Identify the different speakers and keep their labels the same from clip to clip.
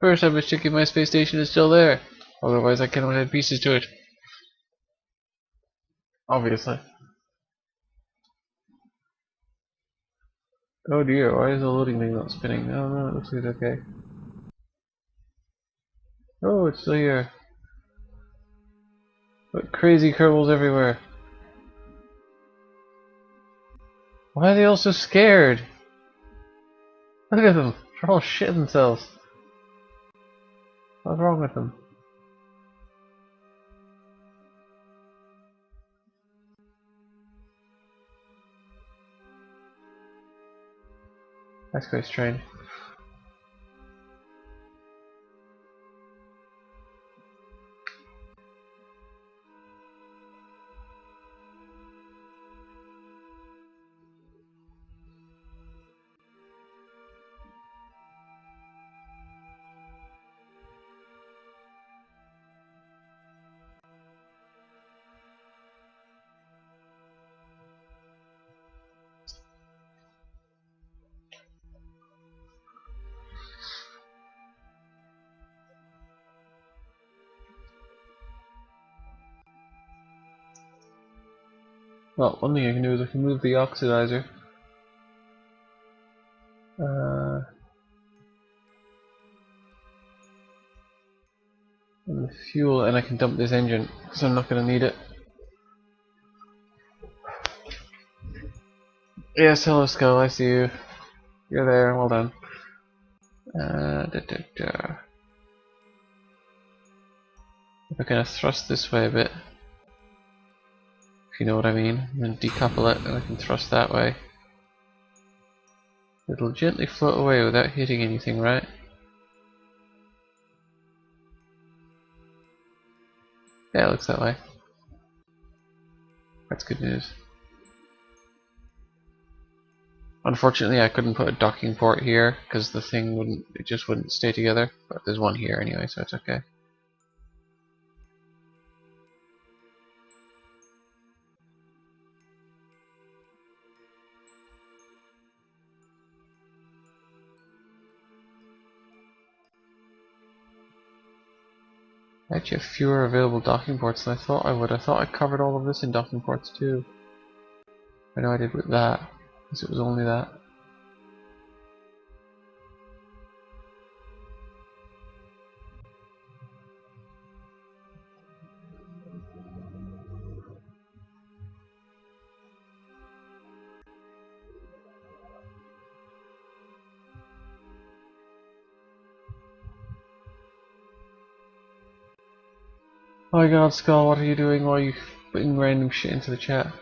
Speaker 1: First, I must check if my space station is still there. Otherwise, I cannot add pieces to it. Obviously. Oh dear, why is the loading thing not spinning? Oh no, it looks like it's okay. Oh, it's still here. But crazy Kerbals everywhere. Why are they all so scared? Look at them. They're all shitting themselves. What's wrong with them? That's quite strange. Well, one thing I can do is I can move the oxidizer. And the fuel, and I can dump this engine, because I'm not going to need it. Yes, hello Skull, I see you. You're there, well done. If I kind of thrust this way a bit, if you know what I mean, and then decouple it, and I can thrust that way. It'll gently float away without hitting anything, right? Yeah, it looks that way. That's good news. Unfortunately, I couldn't put a docking port here because the thing it just wouldn't stay together. But there's one here anyway, so it's okay. I actually have fewer available docking ports than I thought I would. I thought I covered all of this in docking ports too. I know I did with that, because it was only that. Oh my god, Skull, what are you doing? Why are you putting random shit into the chat?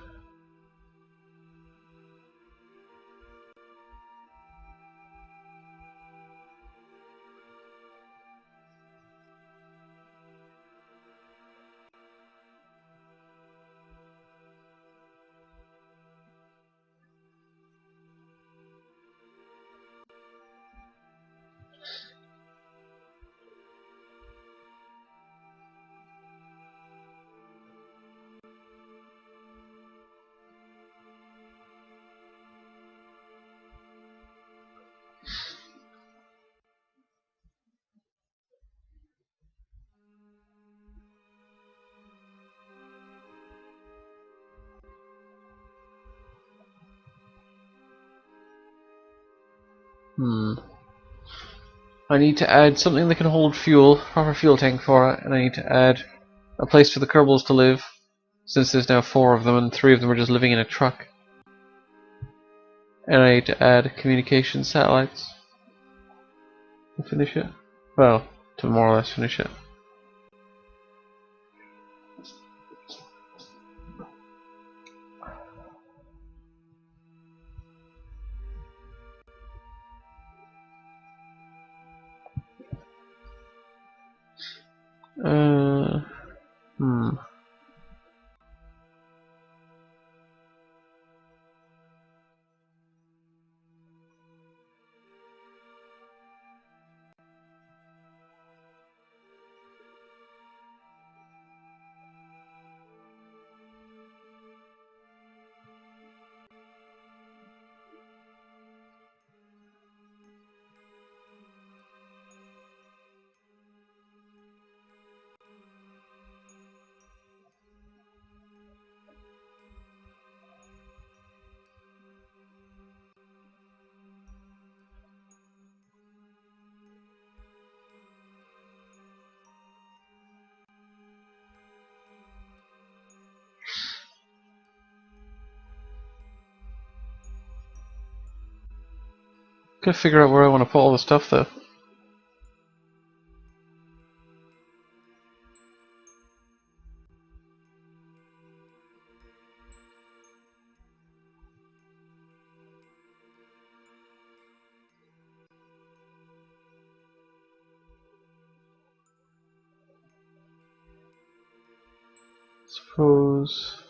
Speaker 1: I need to add something that can hold fuel, proper fuel tank for it, and I need to add a place for the Kerbals to live, since there's now 4 of them and 3 of them are just living in a truck. And I need to add communication satellites to finish it. Well, to more or less finish it. Uh, hmm. Gotta figure out where I want to put all the stuff though. Suppose.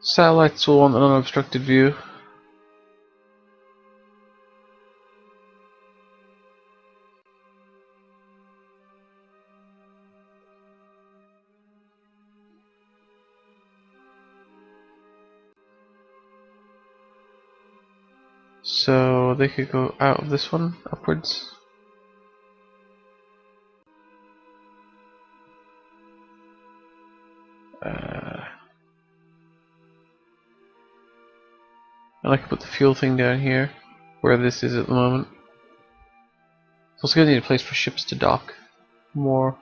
Speaker 1: Satellites will want an unobstructed view. So they could go out of this one, upwards. And I could put the fuel thing down here, where this is at the moment. It's also gonna need a place for ships to dock. More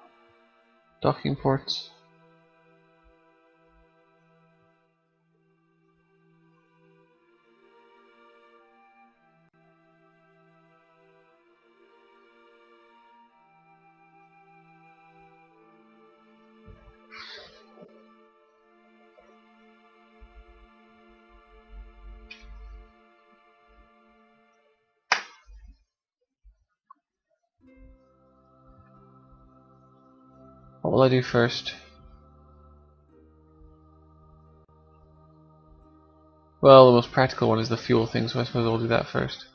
Speaker 1: docking ports. What will I do first? Well, the most practical one is the fuel thing, so I suppose I'll do that first.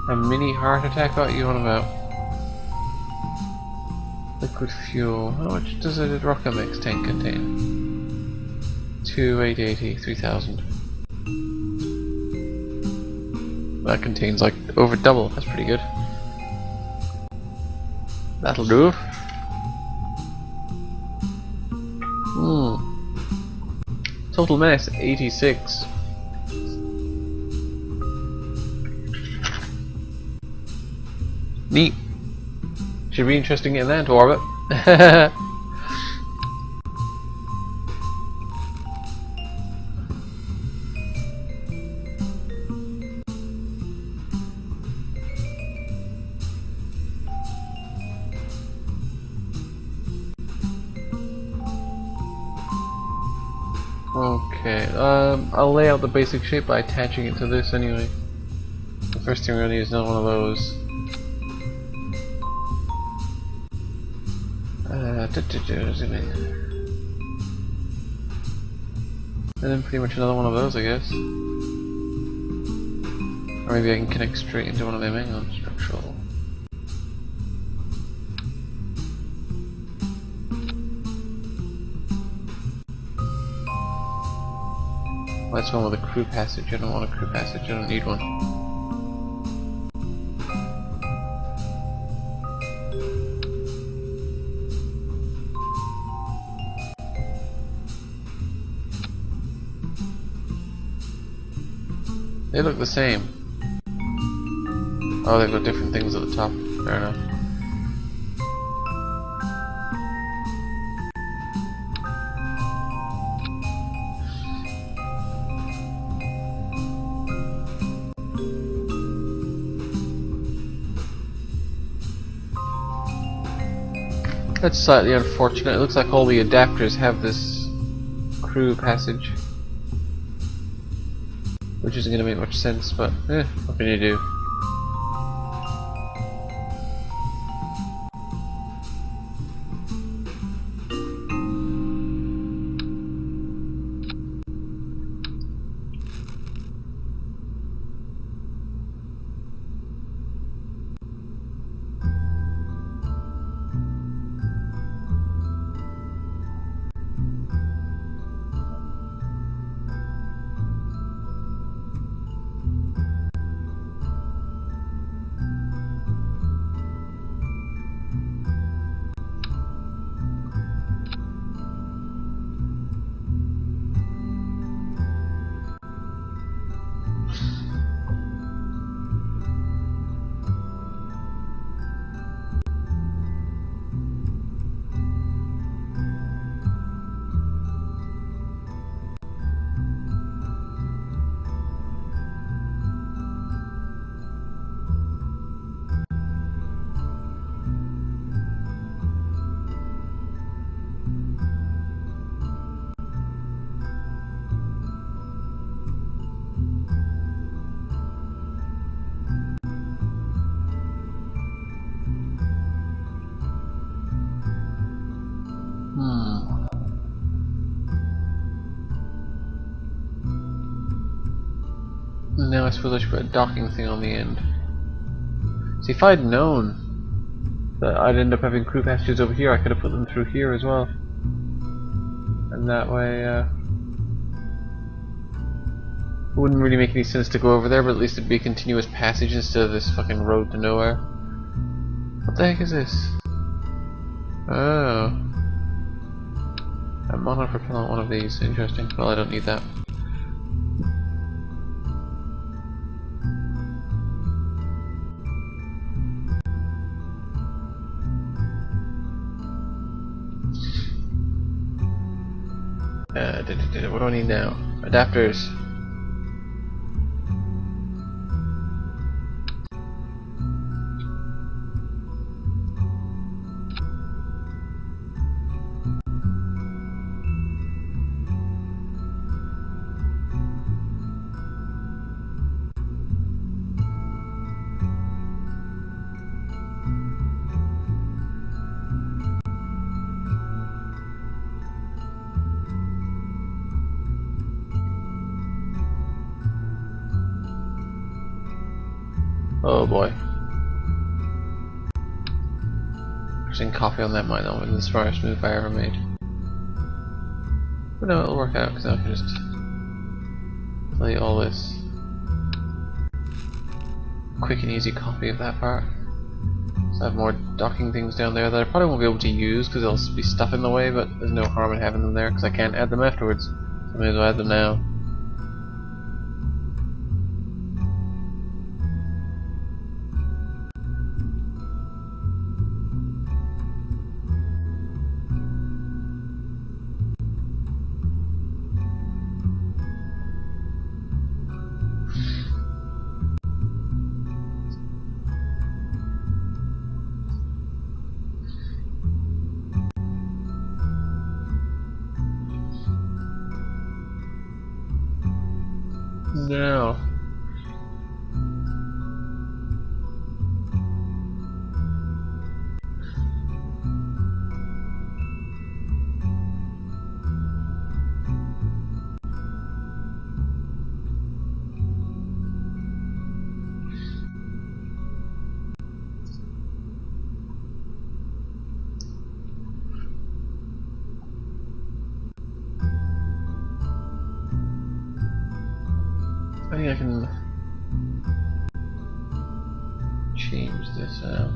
Speaker 1: A mini heart attack? What are you on about? Liquid fuel. How much does a rocket mix tank contain? 2880, 3000. That contains like over double. That's pretty good. That'll do. Total mass 86. Neat. Should be interesting getting that into orbit. Okay, I'll lay out the basic shape by attaching it to this anyway. The first thing we're gonna need is another one of those. Zoom in. And then pretty much another one of those, I guess. Or maybe I can connect straight into one of them. Hang on, structural. Well, that's one with a crew passage. I don't want a crew passage. I don't need one. They look the same. Oh, they've got different things at the top. Fair enough. That's slightly unfortunate. It looks like all the adapters have this crew passage, which isn't going to make much sense, but what can you do? Now I suppose I should put a docking thing on the end. See, if I'd known that I'd end up having crew passages over here, I could have put them through here as well. And that way, it wouldn't really make any sense to go over there, but at least it'd be a continuous passage instead of this fucking road to nowhere. What the heck is this? Oh. A monopropellant one of these. Interesting. Well, I don't need that. What do I need now? Adapters. Oh boy. Pressing coffee on that might not have been the smartest move I ever made. But no, it'll work out because I can just play all this. Quick and easy copy of that part. So I have more docking things down there that I probably won't be able to use because there'll be stuff in the way, but there's no harm in having them there because I can't add them afterwards. So I may as well add them now. No. I think I can change this out.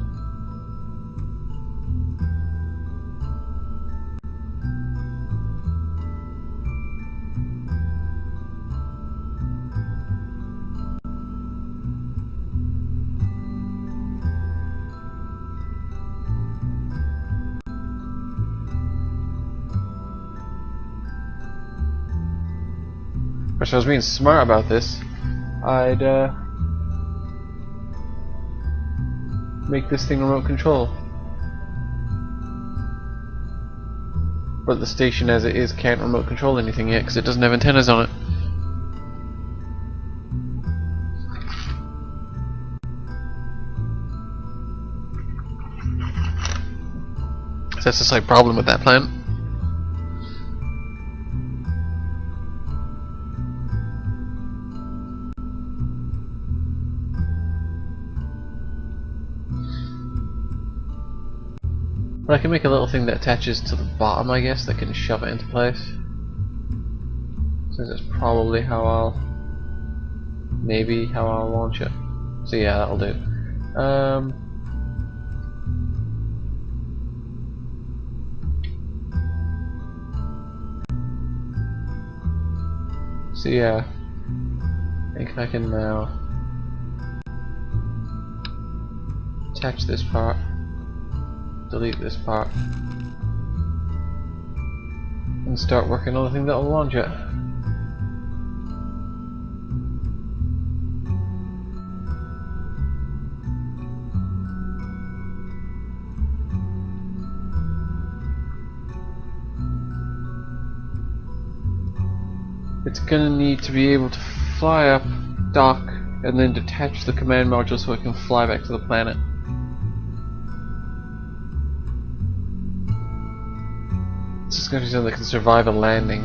Speaker 1: if I was being smart about this, I'd make this thing remote control. But the station as it is can't remote control anything yet because it doesn't have antennas on it. So that's a slight problem with that plant. But I can make a little thing that attaches to the bottom, I guess, that can shove it into place. So that's probably how maybe how I'll launch it. So yeah, that'll do. So yeah, I think I can now attach this part, delete this part, and start working on the thing that'll launch it. It's gonna need to be able to fly up, dock, and then detach the command module so it can fly back to the planet. It's just gonna be something that can survive a landing.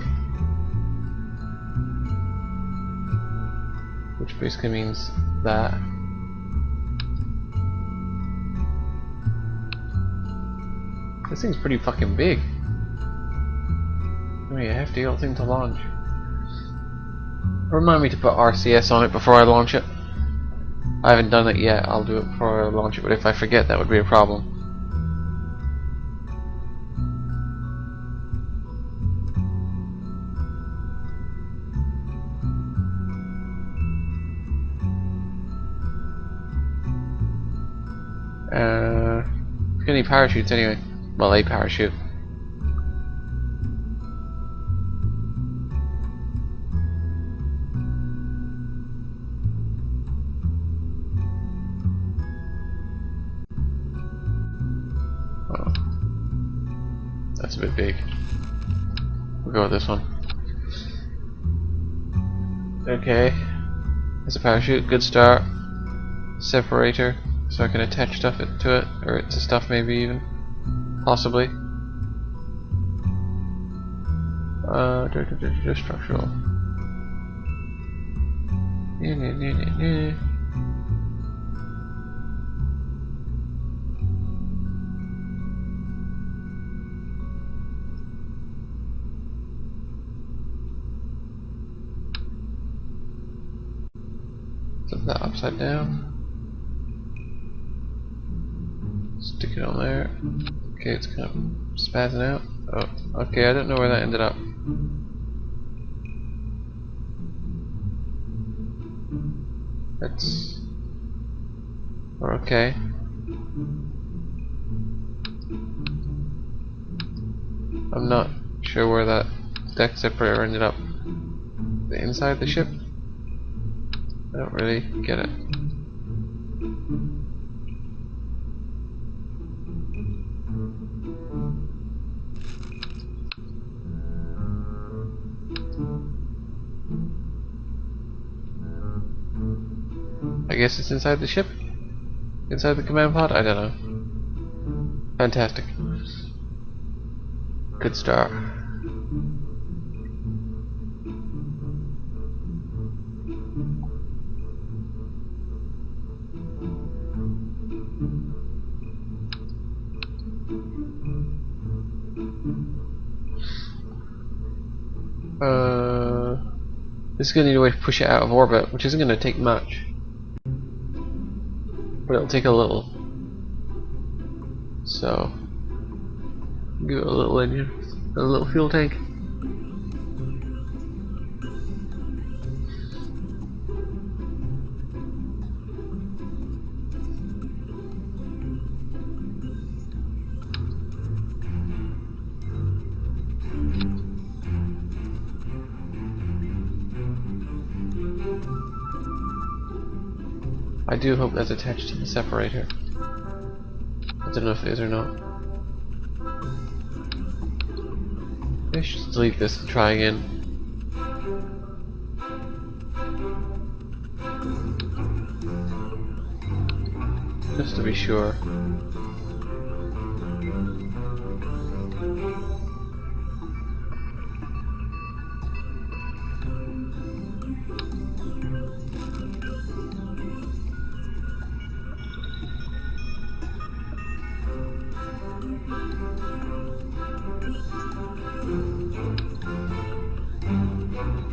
Speaker 1: Which basically means that. This thing's pretty fucking big. I mean, a hefty old thing to launch. Remind me to put RCS on it before I launch it. I haven't done it yet, I'll do it before I launch it, but if I forget that would be a problem. It's gonna need parachutes anyway. Well, a parachute. Oh. That's a bit big. We'll go with this one. Okay. There's a parachute, good start. Separator, so I can attach stuff to it, or to stuff maybe even. Possibly. Structural. Flip that upside down. Stick it on there. Okay, it's kind of spazzing out. Oh, okay, I don't know where that ended up. That's... We're okay. I'm not sure where that deck separator ended up. The inside the ship? I don't really get it. I guess it's inside the ship? Inside the command pod? I don't know. Fantastic. Good start. This is going to need a way to push it out of orbit, which isn't going to take much. But it'll take a little. So, give it a little engine, a little fuel tank. I do hope that's attached to the separator. I don't know if it is or not. I should delete this and try again. Just to be sure.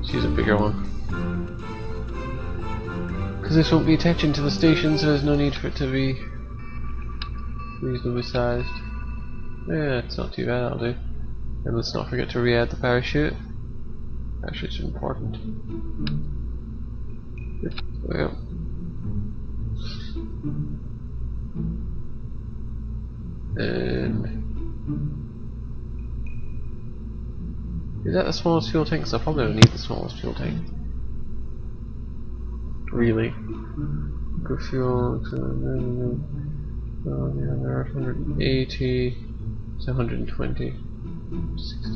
Speaker 1: Choose a bigger one. Because this won't be attaching to the station, so there's no need for it to be reasonably sized. Yeah, it's not too bad, that'll do. And let's not forget to re-add the parachute. Parachute's important. There we go. And is that the smallest fuel tank? Because I probably don't need the smallest fuel tank. Really? Good fuel. Oh, yeah, there are 180. It's 120. 60.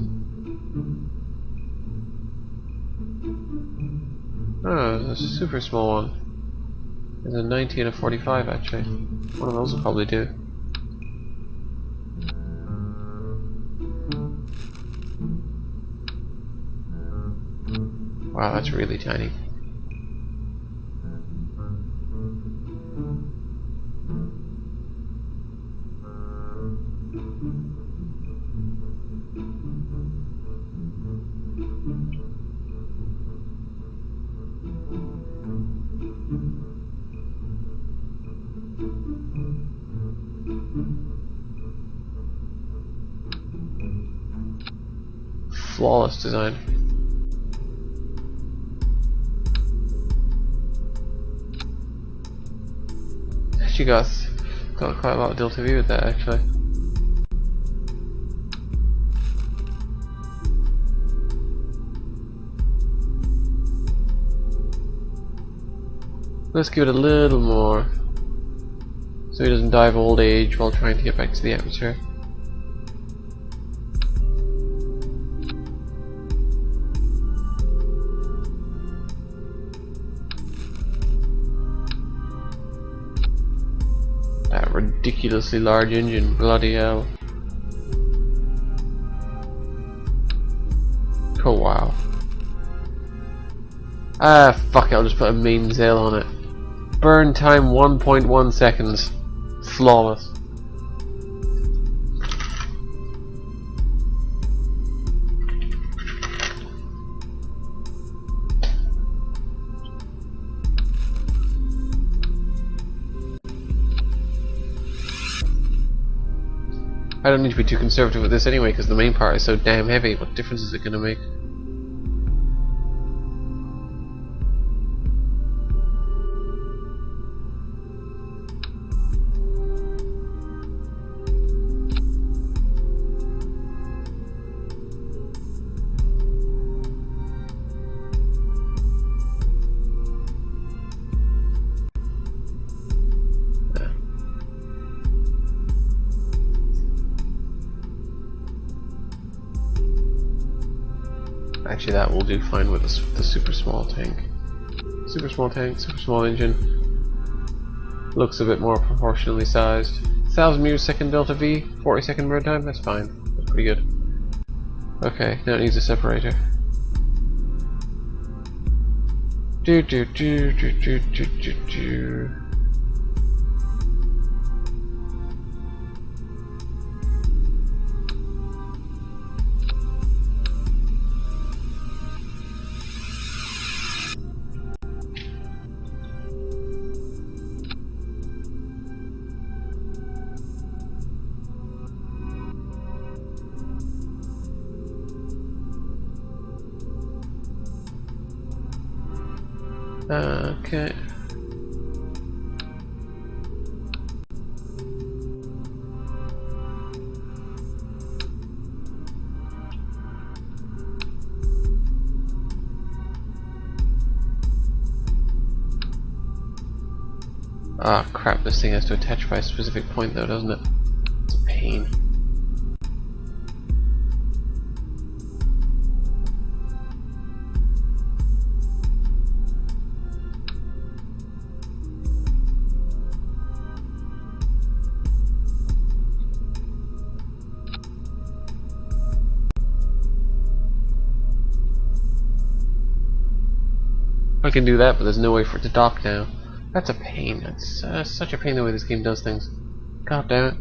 Speaker 1: Oh, there's a super small one. There's a 90 and a 45 actually. One of those will probably do. Wow, that's really tiny. Flawless design. Actually got quite a lot of Delta V with that actually. Let's give it a little more so he doesn't die of old age while trying to get back to the atmosphere. That ridiculously large engine, bloody hell. Oh wow. Ah, fuck it, I'll just put a main sail on it. Burn time 1.1 seconds. Flawless. I don't need to be too conservative with this anyway, because the main part is so damn heavy. What difference is it going to make? Actually, that will do fine with the super small tank. Super small tank, super small engine. Looks a bit more proportionally sized. 1000 meters second Delta V, 40-second burn time. That's fine. That's pretty good. Okay, now it needs a separator. Do do do do do do do do. Okay. Ah, crap, this thing has to attach by a specific point though, doesn't it? It's a pain. I can do that, but there's no way for it to dock now. That's a pain. That's such a pain the way this game does things. God damn it.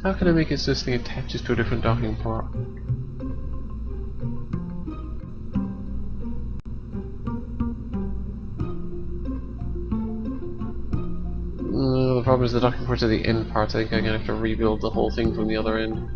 Speaker 1: How can I make it so this thing attaches to a different docking port? The problem is the docking ports are the end parts. I think I'm gonna have to rebuild the whole thing from the other end.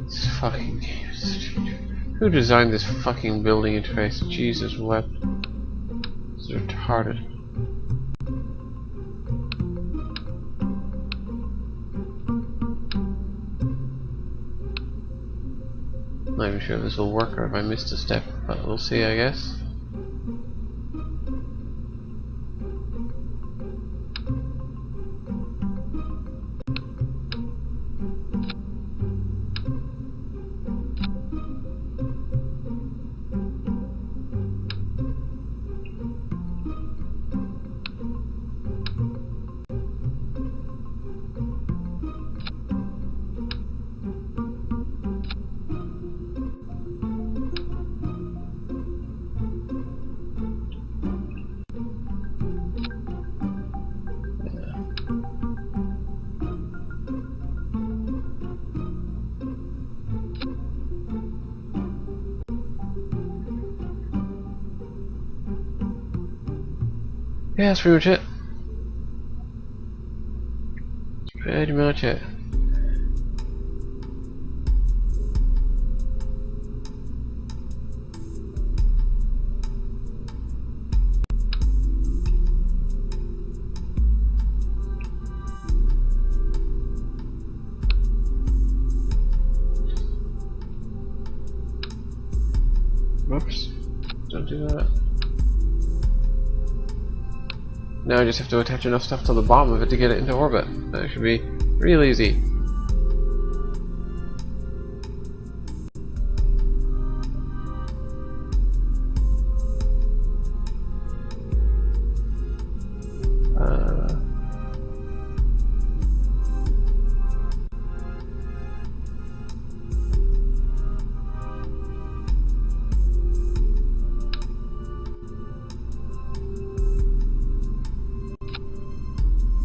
Speaker 1: This fucking game is stupid. Who designed this fucking building interface? Jesus wept. It's retarded. Not even sure if this will work or if I missed a step, but we'll see, I guess. Yeah, that's pretty much it. That's pretty much it. Whoops. Don't do that. Now I just have to attach enough stuff to the bottom of it to get it into orbit. That should be real easy.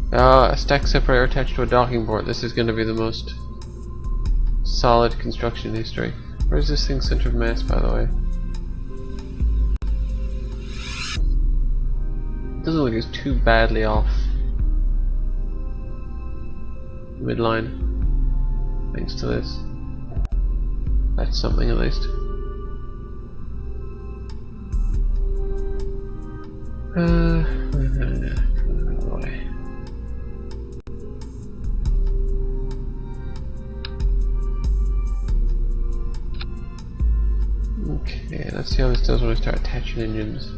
Speaker 1: A stack separator attached to a docking port. This is going to be the most solid construction in history. Where's this thing's center of mass, by the way? It doesn't look like it's too badly off midline, thanks to this. That's something at least. Okay, let's see how this does when I start attaching engines.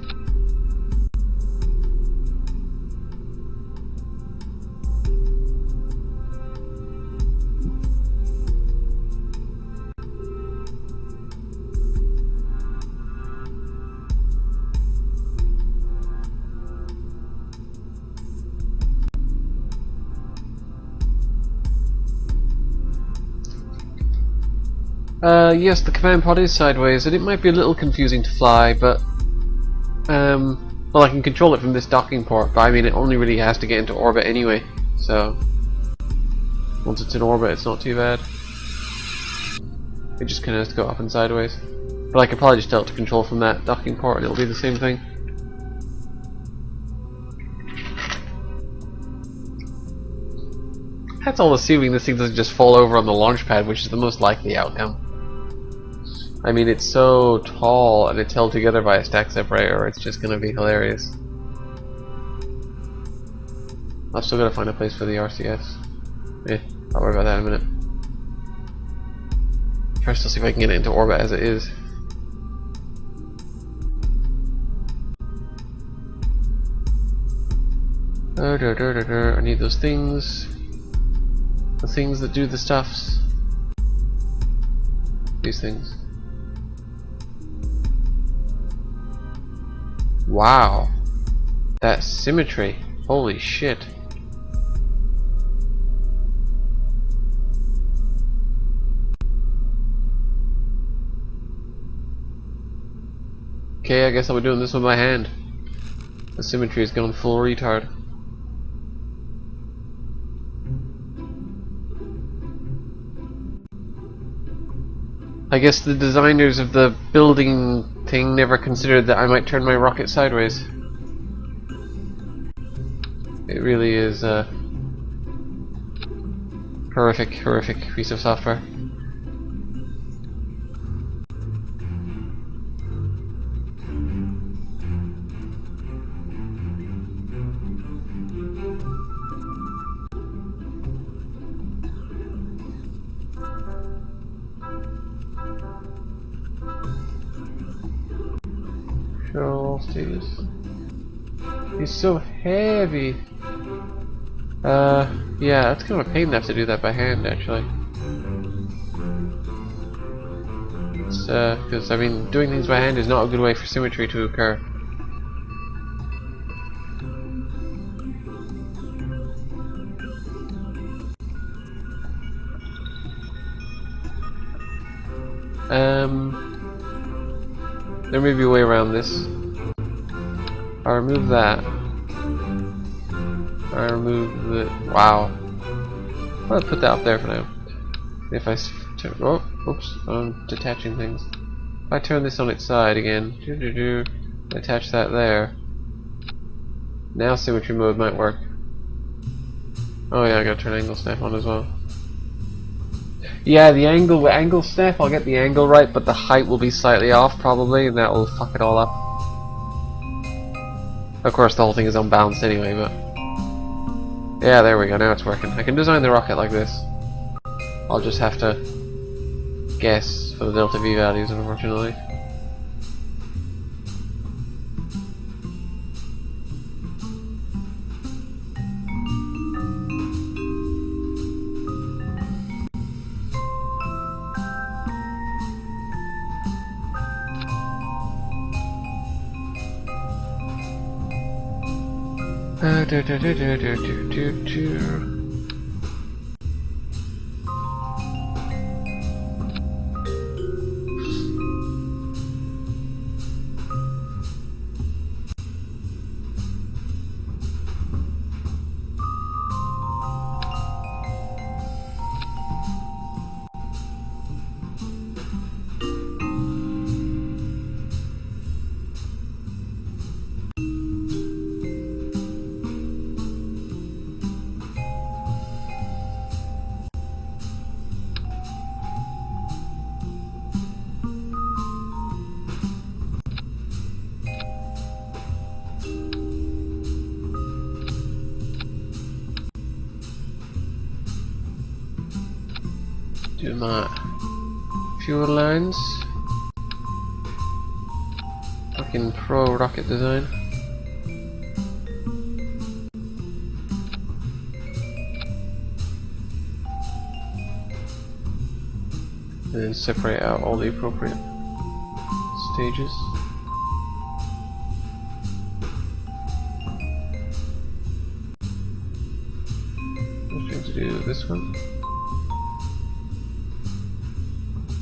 Speaker 1: Yes, the command pod is sideways, and it might be a little confusing to fly, but Well, I can control it from this docking port, but I mean, it only really has to get into orbit anyway, so once it's in orbit, it's not too bad. It just kind of has to go up and sideways. But I could probably just tell it to control from that docking port and it'll be the same thing. That's all assuming this thing doesn't just fall over on the launch pad, which is the most likely outcome. I mean, it's so tall and it's held together by a stack separator, it's just gonna be hilarious. I've still gotta find a place for the RCS. I'll worry about that in a minute. First I'll see if I can get it into orbit as it is. I need those things. The things that do the stuffs. These things. Wow. That symmetry. Holy shit. Okay, I guess I'll be doing this with my hand. The symmetry has gone full retard. I guess the designers of the building thing never considered that I might turn my rocket sideways. It really is a horrific piece of software. Control status. He's so heavy. Yeah, it's kind of a pain to have to do that by hand, actually. It's, because, I mean, doing things by hand is not a good way for symmetry to occur. There may be a way around this. I'll remove that. I remove the. Wow. I'll put that up there for now. If I oh, oops, I'm detaching things. If I turn this on its side again, attach that there. Now symmetry mode might work. Oh yeah, I gotta turn angle snap on as well. Yeah, the angle snap, I'll get the angle right, but the height will be slightly off probably, and that will fuck it all up. Of course, the whole thing is unbalanced anyway, but yeah, there we go. Now it's working. I can design the rocket like this. I'll just have to guess for the delta V values, unfortunately. Do my fuel lines. Fucking pro rocket design. And then separate out all the appropriate stages. I'm going to do this one.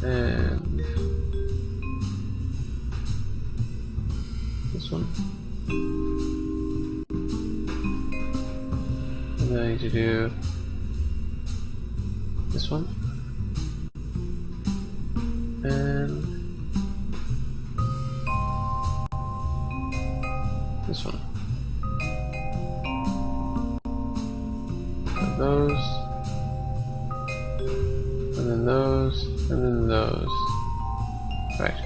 Speaker 1: And this this one. And then I need to do this one. And this one. And those. And then those. And then those. Right.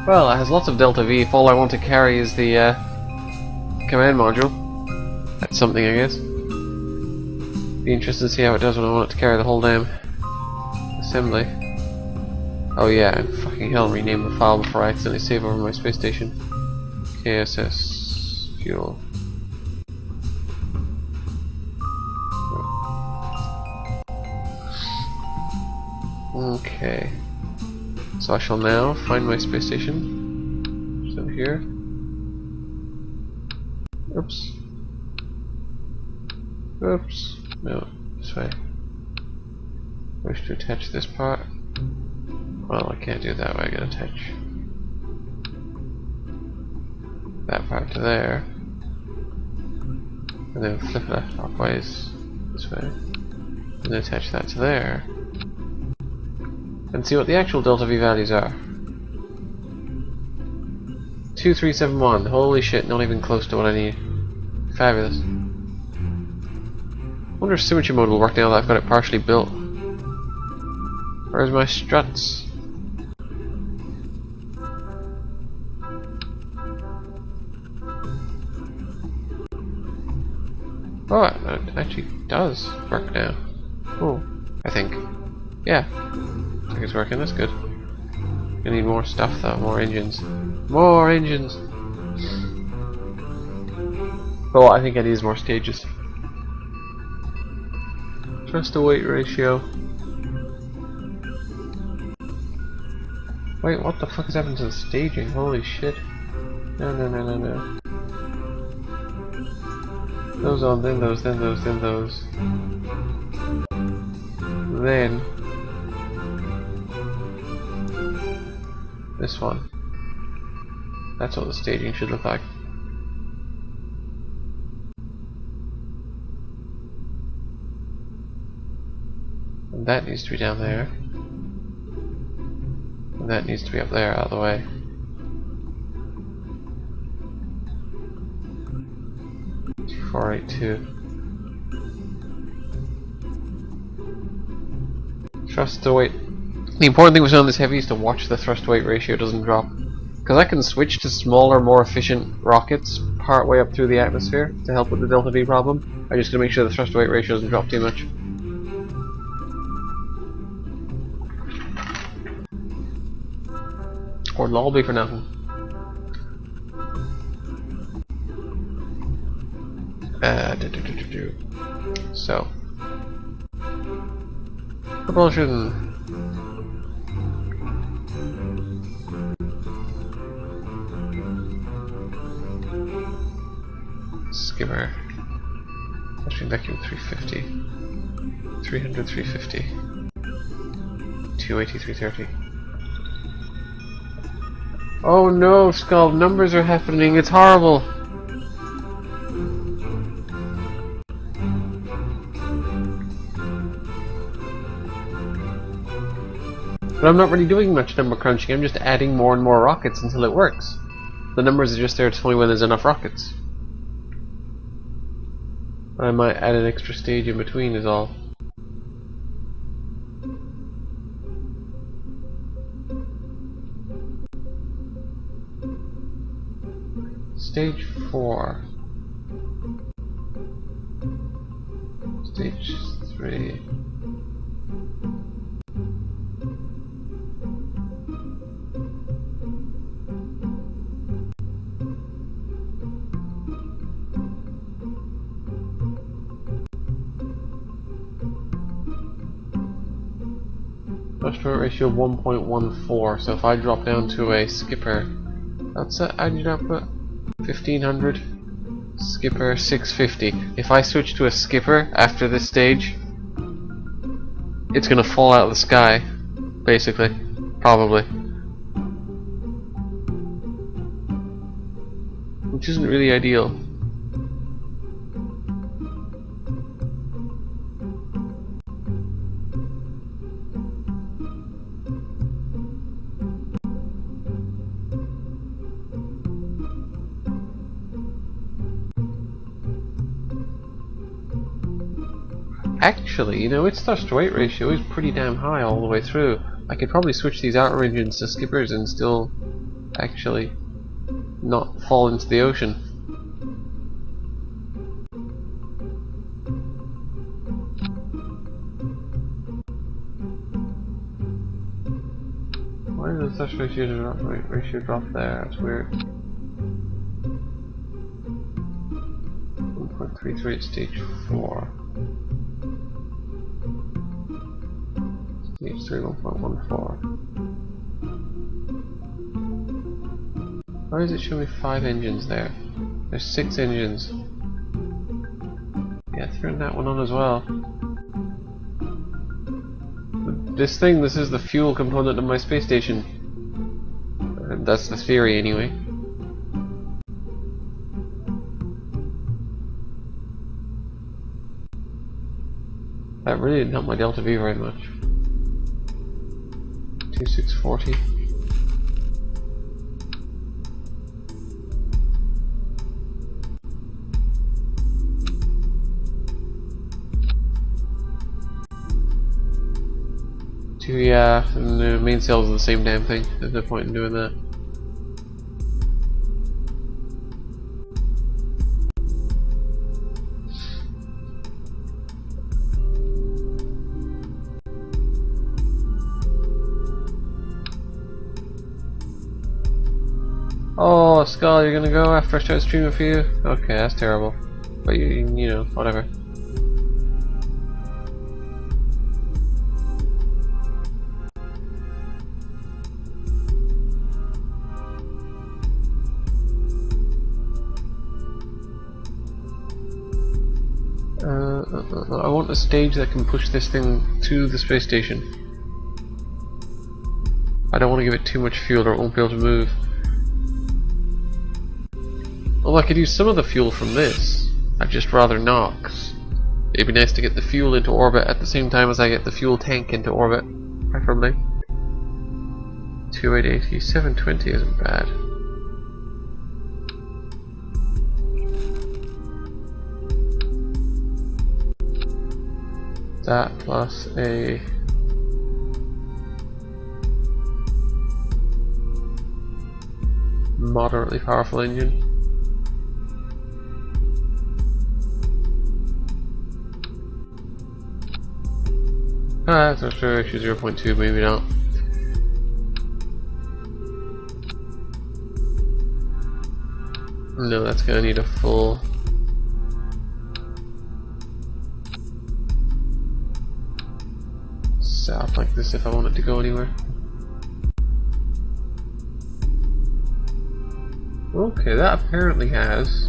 Speaker 1: Well, it has lots of delta V if all I want to carry is the command module. That's something, I guess. Be interested to see how it does when I want it to carry the whole damn assembly. Oh yeah, and fucking hell, rename the file before I accidentally save over my space station. KSS fuel. Okay. So I shall now find my space station. Just over here. Oops. Oops. No, this way. Wish to attach this part. Well, I can't do it that way. I gotta attach that part to there, and then flip it halfways this way, and then attach that to there, and see what the actual delta V values are. 2371. Holy shit! Not even close to what I need. Fabulous. I wonder if symmetry mode will work now that I've got it partially built. Where's my struts? Oh, it actually does work now. Cool. I think. Yeah. I think it's working, that's good. I need more stuff though, more engines. More engines! But what I think I need is more stages. Thrust to weight ratio. Wait, what the fuck has happened to the staging? Holy shit. No, no, no, no, no. Those on, then those, then those, then those. Then this one. That's what the staging should look like. And that needs to be down there. And that needs to be up there, out of the way. Four, 8, 2. Thrust to weight. The important thing with on this heavy is to watch the thrust to weight ratio doesn't drop. Because I can switch to smaller, more efficient rockets part way up through the atmosphere to help with the delta V problem. I just gotta make sure the thrust to weight ratio doesn't drop too much. Or lol be for nothing. So propulsion. Skimmer. Vacuum vacuum 350. 300, 350. 280, 330. Oh no, Skull, numbers are happening, it's horrible! But I'm not really doing much number crunching, I'm just adding more and more rockets until it works. The numbers are just there to tell me when there's enough rockets. I might add an extra stage in between is all. Stage 4. Stage 3. Thrust to weight ratio 1.14, so if I drop down to a skipper, that's it, I need to put 1500. Skipper 650. If I switch to a skipper after this stage, it's gonna fall out of the sky, basically. Probably. Which isn't really ideal. Actually, you know, its thrust to weight ratio is pretty damn high all the way through. I could probably switch these outer engines to skippers and still actually not fall into the ocean. Why did the thrust ratio drop there? That's weird. 1.33 at stage 4. Stage 3 1.14. Why does it show me 5 engines there? There's 6 engines. Yeah, turn that one on as well. This is the fuel component of my space station. That's the theory anyway. That really didn't help my delta V very much. 2640. Yeah, and the main cells are the same damn thing. There's no point in doing that. Oh, Skull, you're gonna go after I start streaming for you? Okay, that's terrible. But you know, whatever. I want a stage that can push this thing to the space station. I don't want to give it too much fuel or it won't be able to move. Although I could use some of the fuel from this. I'd just rather not, 'cause it'd be nice to get the fuel into orbit at the same time as I get the fuel tank into orbit, preferably. 2880, 720 isn't bad. That plus a moderately powerful engine. That's a sure issue 0.2, maybe not. No, that's gonna need a full setup like this if I want it to go anywhere. Okay, that apparently has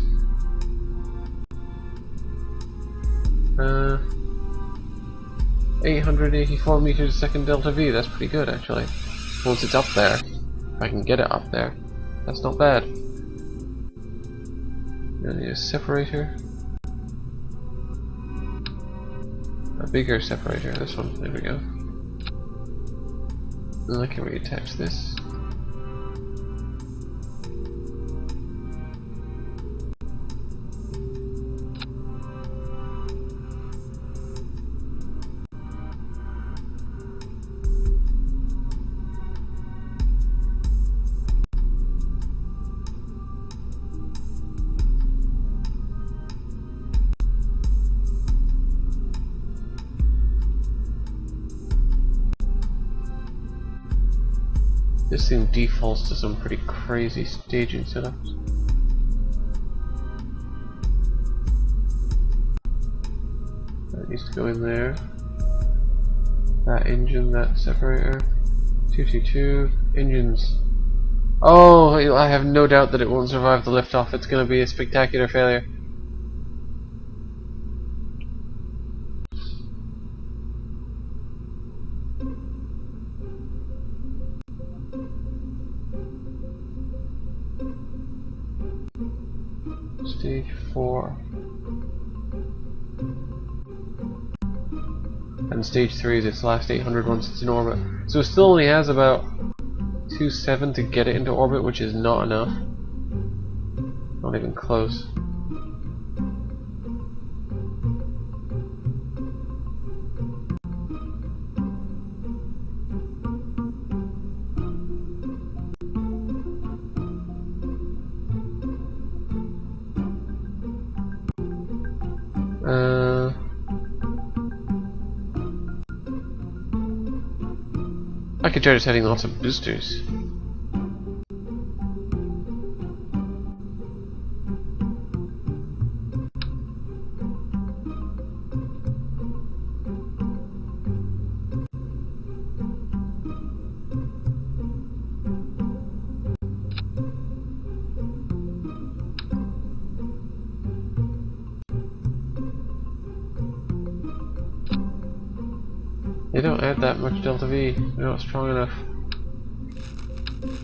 Speaker 1: 884 meters a second delta V. That's pretty good actually. Once it's up there, if I can get it up there, that's not bad. I need a separator. A bigger separator, this one, there we go. And I can reattach this. This thing defaults to some pretty crazy staging setups. That needs to go in there. That engine, that separator. 222 engines. Oh, I have no doubt that it won't survive the liftoff. It's going to be a spectacular failure. Stage 4. And stage 3 is its last 800 once it's in orbit. So it still only has about 2.7 to get it into orbit, which is not enough. Not even close. I could try just having lots of boosters. They don't add that much delta V. They're not strong enough.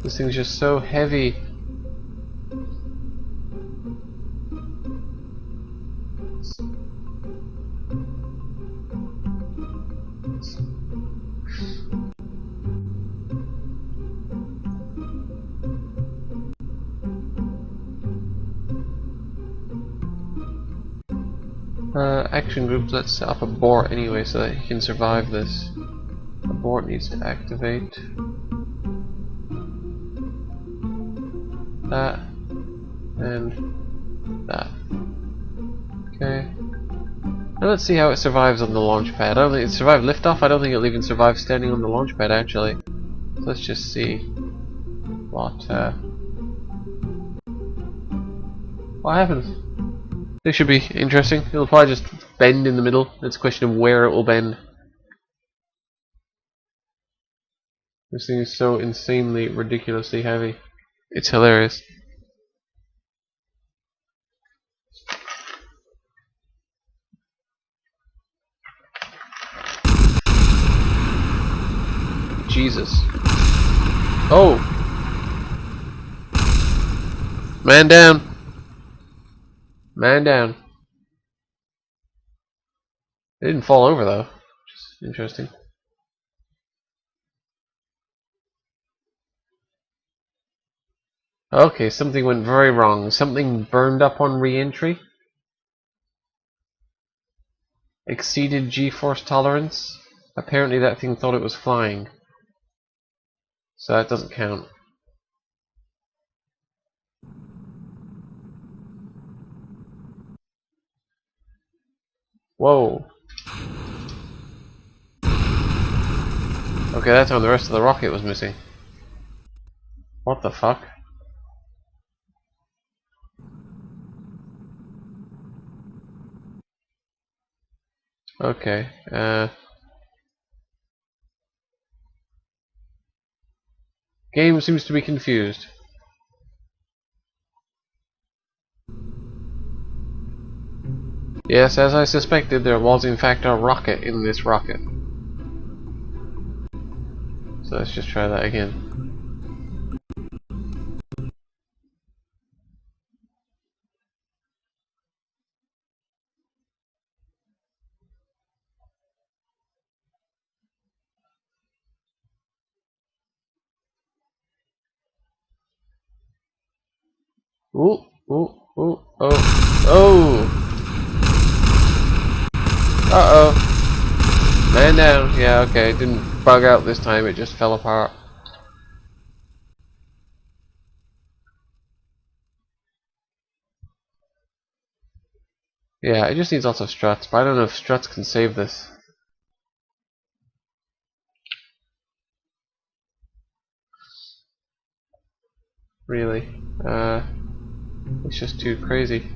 Speaker 1: This thing's just so heavy. Action group, let's set up a abort anyway so that he can survive this. Abort needs to activate. That. And that. Okay. Now let's see how it survives on the launch pad. I don't think it survived liftoff. I don't think it'll even survive standing on the launch pad actually. So let's just see what happens. This should be interesting. It'll probably just bend in the middle. It's a question of where it will bend. This thing is so insanely, ridiculously heavy. It's hilarious. Jesus. Oh! Man down! Man down. It didn't fall over though. Which is interesting. Okay, something went very wrong. Something burned up on re-entry. Exceeded G-force tolerance. Apparently that thing thought it was flying. So that doesn't count. Whoa. Okay, that's when the rest of the rocket was missing. What the fuck? Okay, game seems to be confused. Yes, as I suspected, there was in fact a rocket in this rocket. So let's just try that again. Ooh, ooh, ooh, oh, oh! Uh-oh. Man down. Yeah, okay, it didn't bug out this time, it just fell apart. Yeah, it just needs lots of struts, but I don't know if struts can save this. Really. It's just too crazy.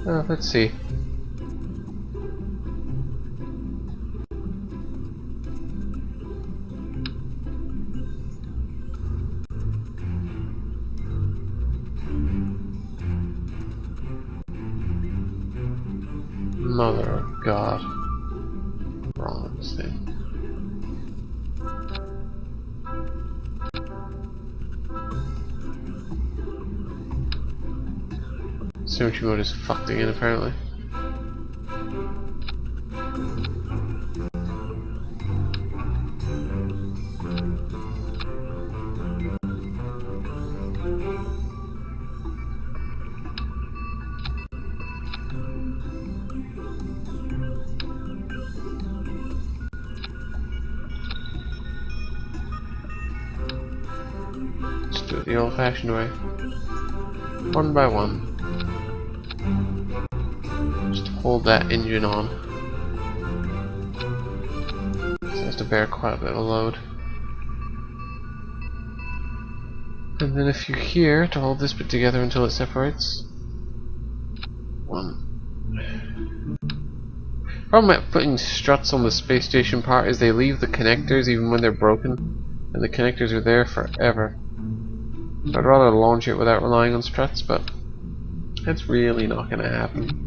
Speaker 1: Let's see. Mother of God. Wrong with this thing. Symmetry mode is fucked again, apparently. Just do it the old-fashioned way. One by one. Just hold that engine on. So it has to bear quite a bit of a load. And then a few here to hold this bit together until it separates. One. Problem with putting struts on the space station part is they leave the connectors even when they're broken. And the connectors are there forever. So I'd rather launch it without relying on struts, but it's really not going to happen.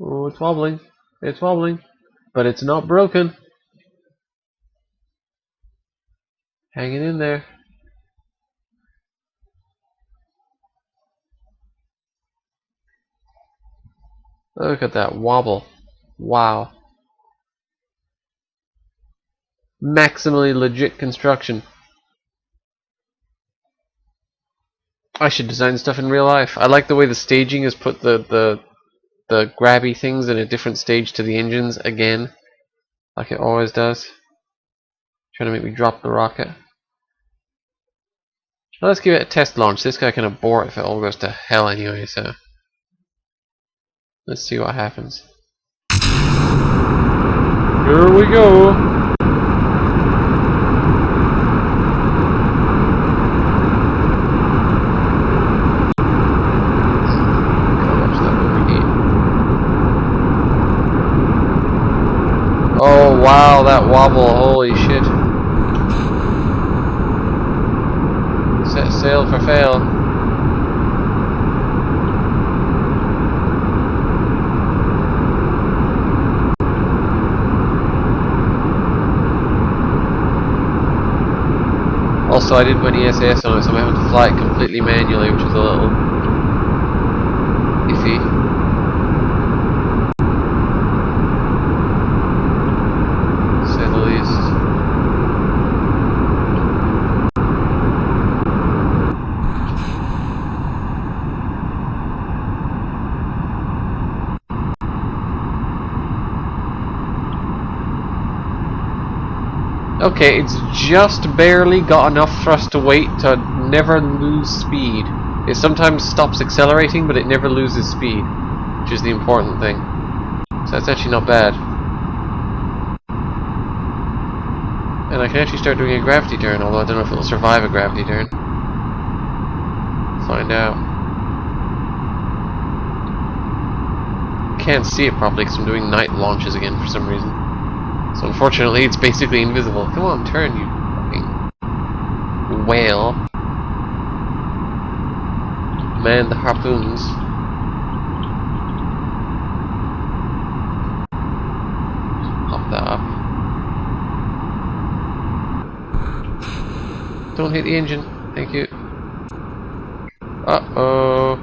Speaker 1: Oh, it's wobbling. It's wobbling. But it's not broken. Hanging in there. Look at that wobble. Wow. Maximally legit construction. I should design stuff in real life. I like the way the staging has put the grabby things in a different stage to the engines again. Like it always does. Trying to make me drop the rocket. Well, let's give it a test launch. This guy can abort if it all goes to hell anyway, so let's see what happens. Here we go. Oh wow, that wobble, holy shit. Set sail for fail. Also, I did put ESAS on it, so I'm having to fly it completely manually, which is a little iffy. To say the least. Okay, it's just barely got enough thrust to weight to never lose speed. It sometimes stops accelerating, but it never loses speed, which is the important thing. So that's actually not bad. And I can actually start doing a gravity turn, although I don't know if it'll survive a gravity turn. Find out. Can't see it properly because I'm doing night launches again for some reason. So unfortunately, it's basically invisible. Come on, turn, you fucking whale. Man, the harpoons. Pop that up. Don't hit the engine. Thank you. Uh-oh.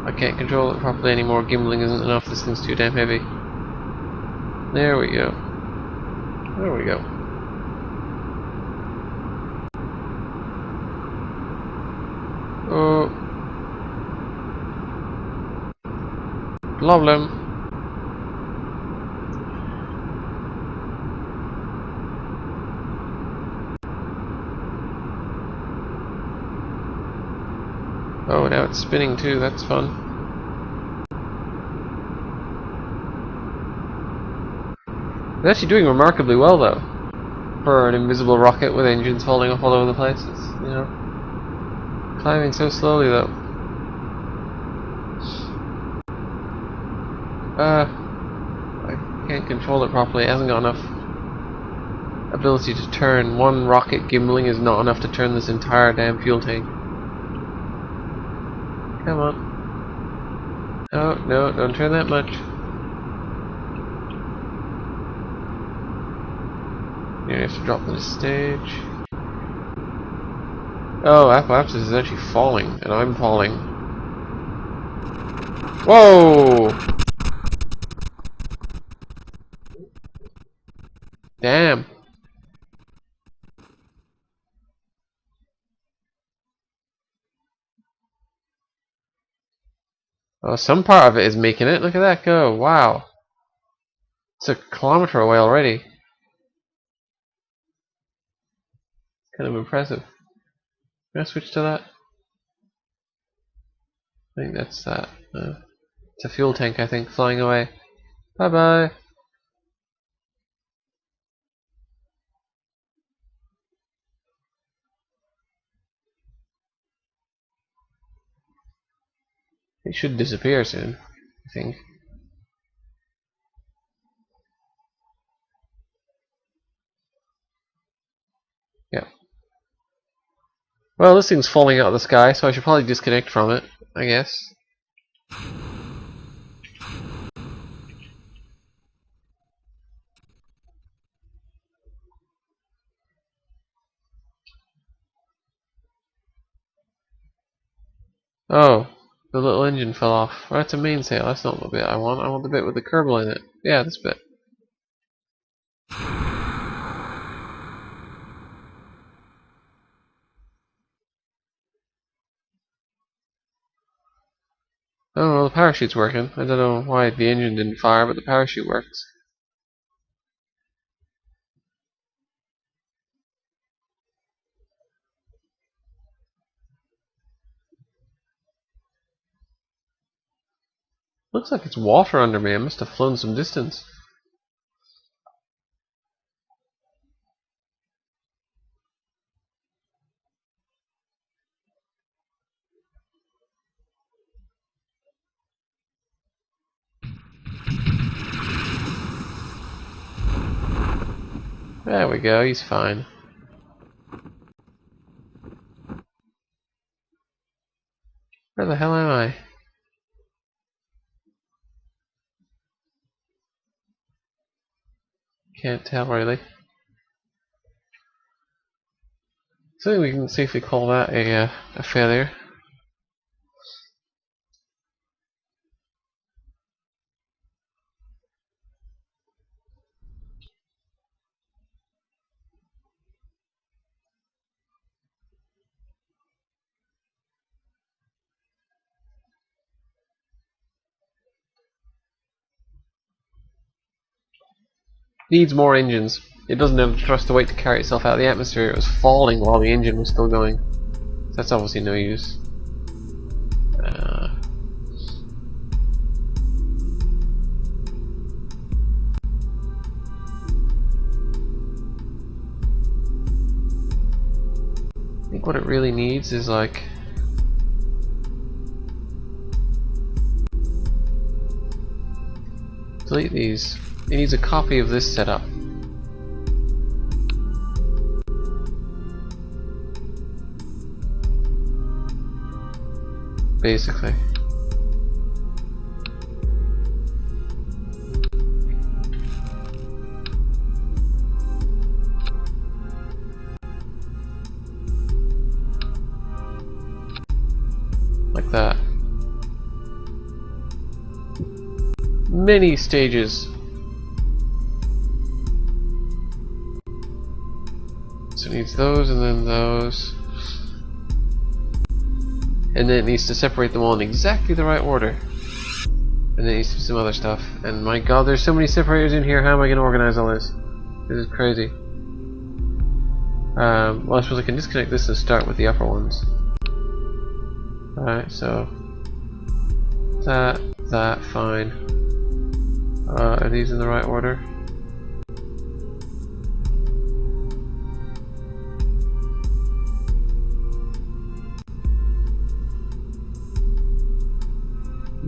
Speaker 1: I can't control it properly anymore. Gimbling isn't enough. This thing's too damn heavy. There we go. There we go. Oh. Problem. Oh, now it's spinning too. That's fun. It's actually doing remarkably well though, for an invisible rocket with engines falling off all over the place. It's, you know, climbing so slowly though. I can't control it properly. It hasn't got enough ability to turn. One rocket gimbaling is not enough to turn this entire damn fuel tank. Come on. Oh, no, don't turn that much. You have to drop this stage. Oh, Appalachia is actually falling, and I'm falling. Whoa! Damn. Oh, some part of it is making it. Look at that go. Wow. It's a kilometer away already. Kind of impressive. Can I switch to that? I think that's that. It's a fuel tank, I think, flying away. Bye bye. It should disappear soon, I think. Yeah. Well, this thing's falling out of the sky, so I should probably disconnect from it, I guess. Oh, the little engine fell off. Oh, that's a mainsail. That's not the bit I want. I want the bit with the Kerbal in it. Yeah, this bit. Oh, well, the parachute's working. I don't know why the engine didn't fire, but the parachute works. Looks like it's water under me. I must have flown some distance. There we go, he's fine. Where the hell am I? Can't tell really. So we can safely call that a failure. Needs more engines. It doesn't have the thrust to weight to carry itself out of the atmosphere. It was falling while the engine was still going. So that's obviously no use. I think what it really needs is like delete these. It needs a copy of this setup. Basically. Like that. Many stages. So it needs those and then those. And then it needs to separate them all in exactly the right order. And then it needs to be some other stuff. And my god, there's so many separators in here, how am I going to organize all this? This is crazy. Well, I suppose I can disconnect this and start with the upper ones. Alright, so that, fine. Are these in the right order?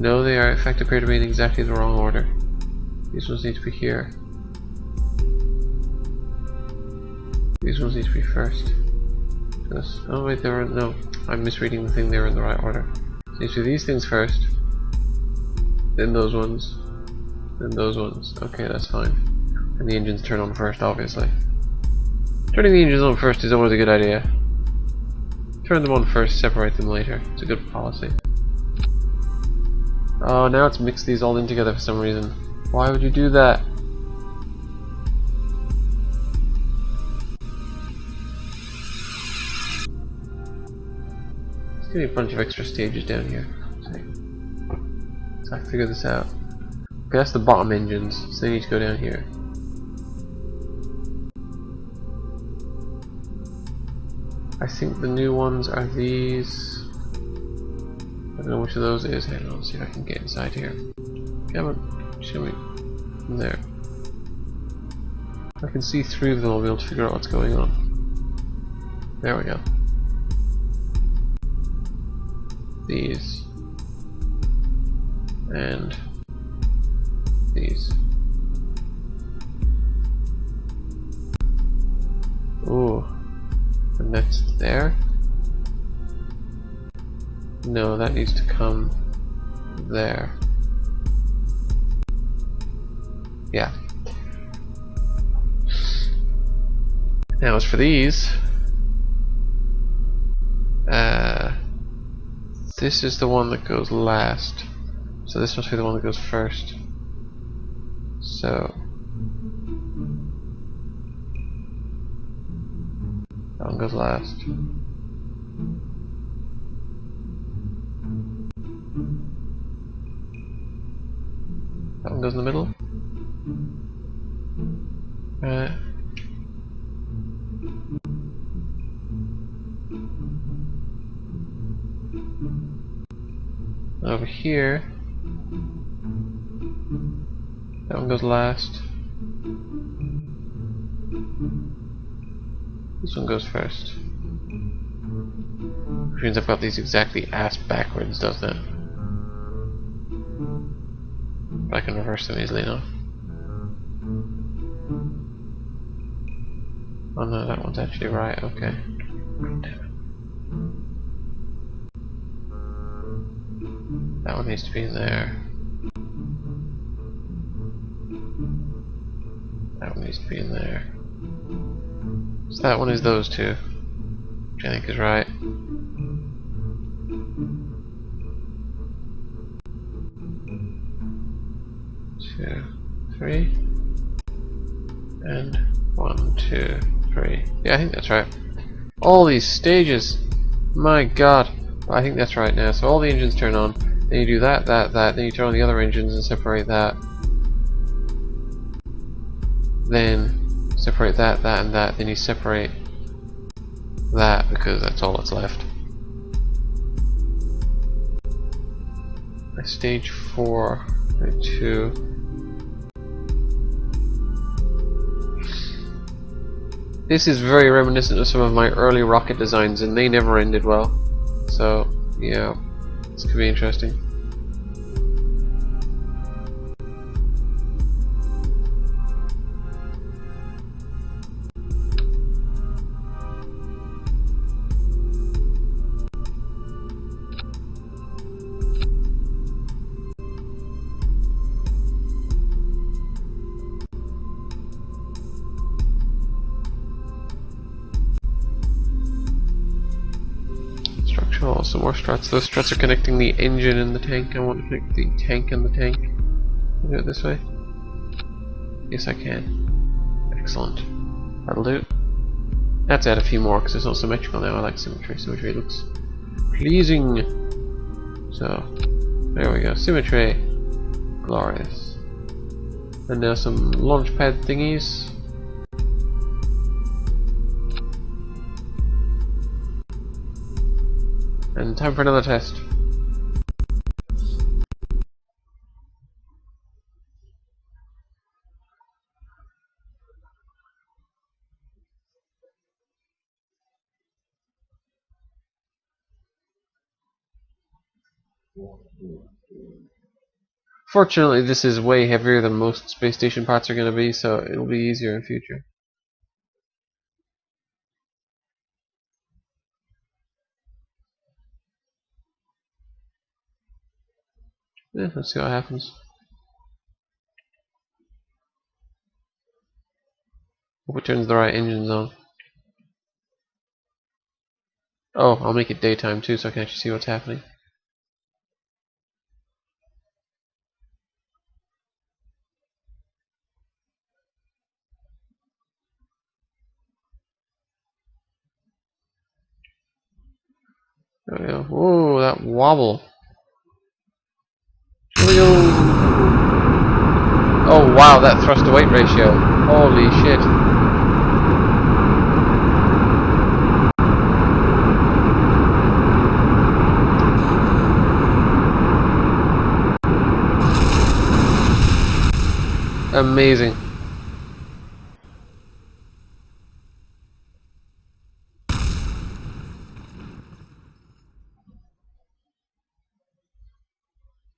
Speaker 1: No, they are in fact appear to be in exactly the wrong order. These ones need to be here. These ones need to be first. Oh wait, they were no. I'm misreading the thing. They were in the right order. So you do these things first, then those ones, then those ones. Okay, that's fine. And the engines turn on first, obviously. Turning the engines on first is always a good idea. Turn them on first, separate them later. It's a good policy. Oh, now it's mixed these all in together for some reason. Why would you do that? There's gonna be a bunch of extra stages down here. So I figure this out. Okay, that's the bottom engines, so they need to go down here. I think the new ones are these. I don't know which of those it is. Hang on, see if I can get inside here. Come on, show me. From there. If I can see through them, I'll be able to figure out what's going on. There we go. These. And these. Ooh. And that's there? No, that needs to come there. Yeah. Now as for these, this is the one that goes last. So this must be the one that goes first. So that one goes last. That one goes in the middle. Over here, that one goes last. This one goes first. Which means I've got these exactly ass backwards, doesn't it? But I can reverse them easily enough. Oh no, that one's actually right, okay. That one needs to be in there. That one needs to be in there. So that one is those two, which I think is right. 2, 3, and 1, 2, 3. Yeah, I think that's right. All these stages! My god! I think that's right now. So all the engines turn on, then you do that, then you turn on the other engines and separate that. Then separate that, and that, then you separate that because that's all that's left. Stage 4, 2. This is very reminiscent of some of my early rocket designs, and they never ended well. So, yeah, this could be interesting. Oh, some more struts. Those struts are connecting the engine and the tank. I want to connect the tank and the tank. Can I do it this way? Yes, I can. Excellent. That'll do. Let's add a few more because it's not symmetrical now. I like symmetry. Symmetry looks pleasing. So, there we go. Symmetry. Glorious. And now some launch pad thingies. And time for another test. Fortunately, this is way heavier than most space station parts are going to be, so it'll be easier in future. Yeah, let's see what happens. Hope it turns the right engines on. Oh, I'll make it daytime too, so I can actually see what's happening. There we go. Whoa, that wobble. Here we go. Oh wow, that thrust to weight ratio. Holy shit. Amazing.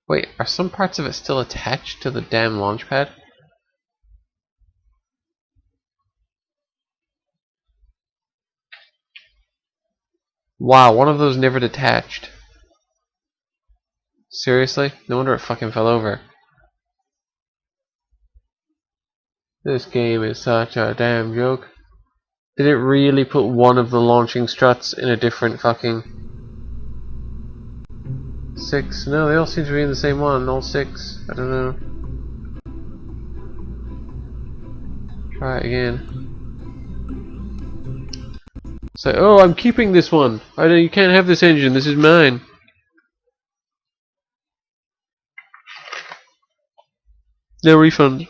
Speaker 1: Wait, are some parts of it still attached to the damn launch pad? Wow, one of those never detached. Seriously? No wonder it fucking fell over. This game is such a damn joke. Did it really put one of the launching struts in a different fucking 6? No, they all seem to be in the same one, all 6. I don't know. Try it again. Say, oh, I'm keeping this one. I know you can't have this engine. This is mine. No refund.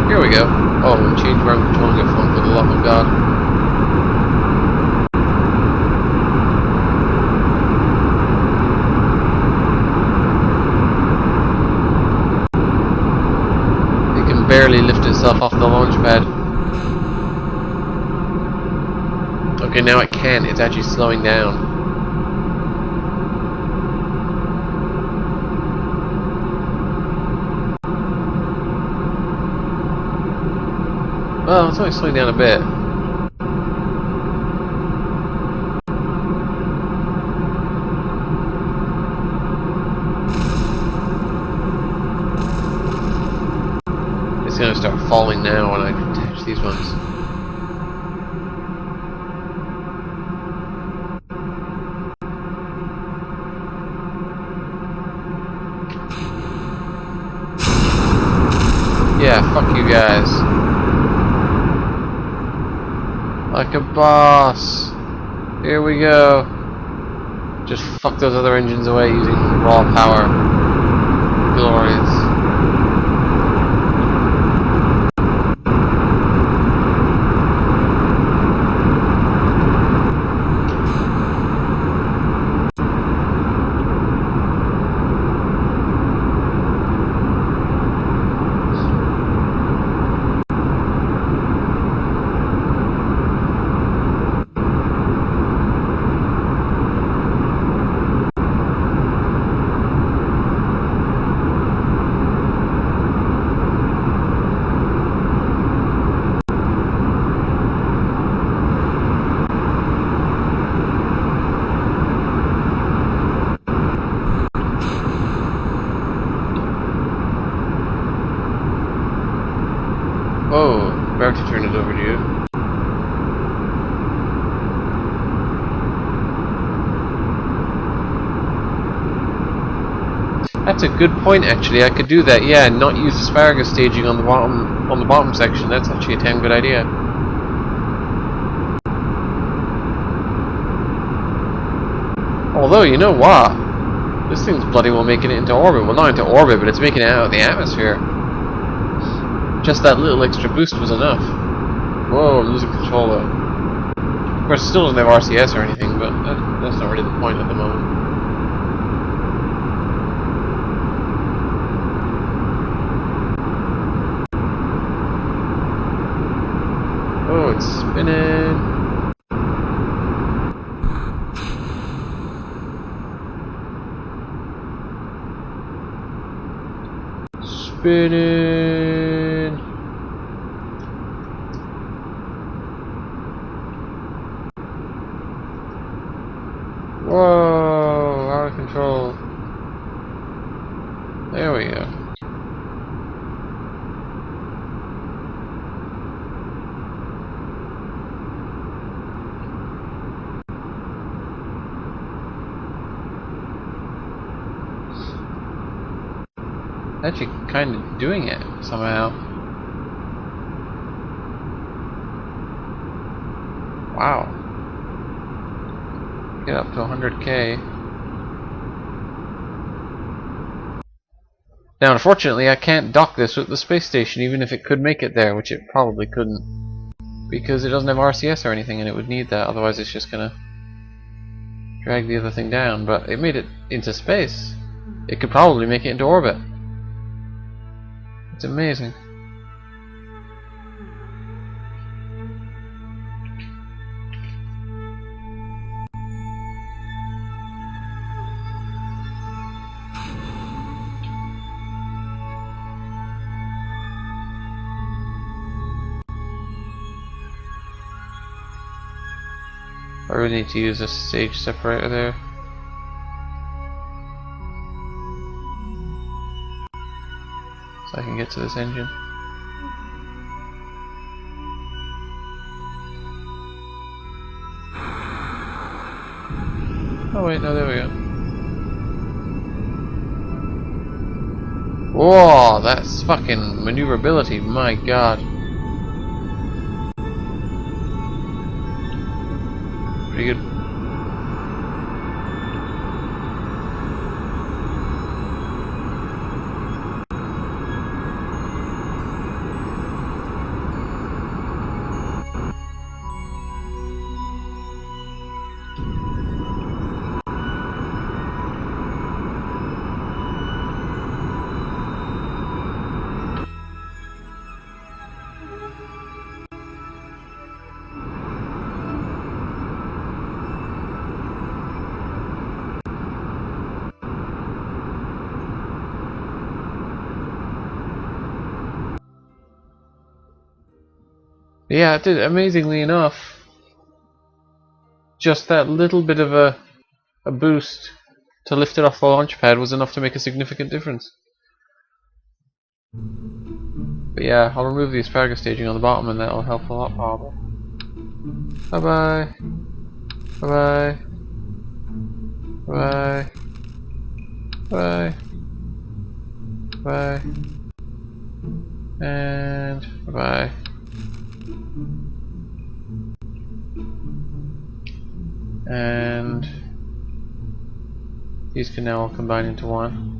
Speaker 1: Here we go. Oh, change where I'm controlling it from, for the love of God. It can barely lift itself off the launch pad. Okay, now it can. It's actually slowing down. Well, it's only slowing down a bit. It's gonna start falling now when I attach these ones. Yeah, fuck you guys. Like a boss. Here we go. Just fuck those other engines away using raw power. Glorious. Oh, about to turn it over to you. That's a good point, actually. I could do that, yeah, and not use asparagus staging on the bottom section. That's actually a damn good idea. Although, you know what? This thing's bloody well making it into orbit. Well, not into orbit, but it's making it out of the atmosphere. Just that little extra boost was enough. Whoa, I'm losing control though. Of course, it still doesn't have RCS or anything, but that's not really the point at the moment. Oh, it's spinning. Spinning. Whoa, out of control. There we go. Actually kind of doing it somehow. Wow. Get up to 100k. Now unfortunately I can't dock this with the space station even if it could make it there, which it probably couldn't. Because it doesn't have RCS or anything and it would need that, otherwise it's just gonna drag the other thing down. But it made it into space. It could probably make it into orbit. It's amazing. I really need to use a stage separator there. So I can get to this engine. Oh wait, no, there we go. Whoa, that's fucking maneuverability, my god. Pretty good. Yeah, it did amazingly enough. Just that little bit of a boost to lift it off the launch pad was enough to make a significant difference. But yeah, I'll remove the asparagus staging on the bottom and that'll help a lot probably. Bye bye. Bye bye. Bye. Bye. And bye. And these can now all combine into one.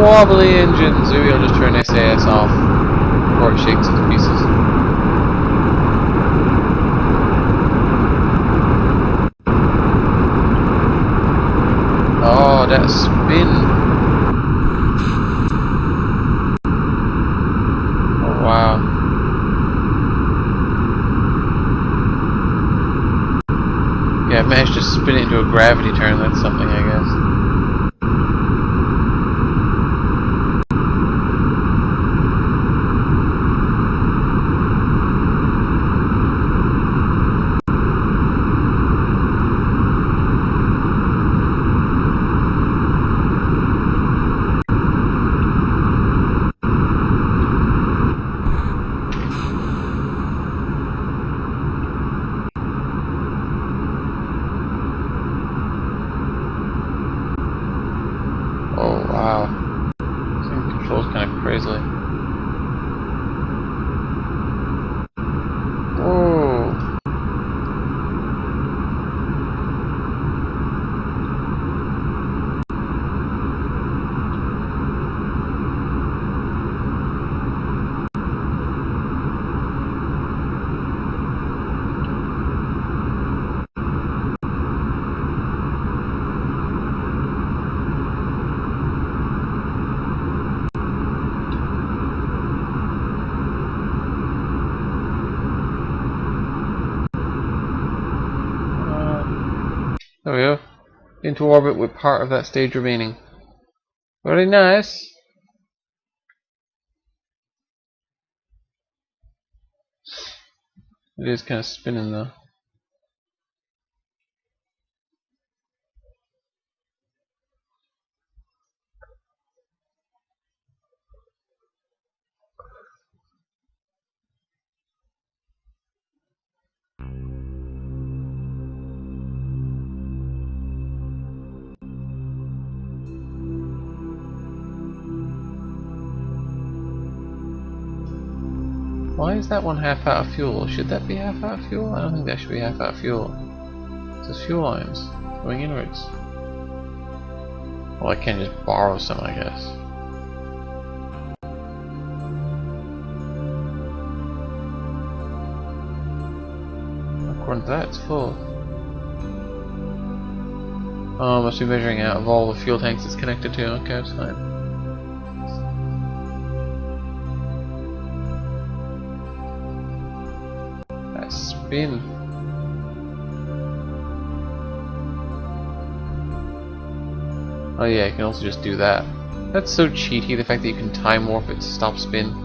Speaker 1: wobbly engines. Maybe I'll just turn SAS off before it shakes into pieces. Oh, that spin. Oh, wow. Yeah, I managed to spin it into a gravity turn. That's something, I guess. Oh, wow. This thing controls kind of crazily. Whoa. There we go. Into orbit with part of that stage remaining. Very nice. It is kind of spinning though. Why is that one half out of fuel? Should that be half out of fuel? I don't think that should be half out of fuel. It says fuel lines going inwards. Well, I can just borrow some, I guess. According to that, it's full. Oh, must be measuring out of all the fuel tanks it's connected to. Okay, that's fine. That spin. Oh yeah, you can also just do that. That's so cheaty, the fact that you can time warp it to stop spin.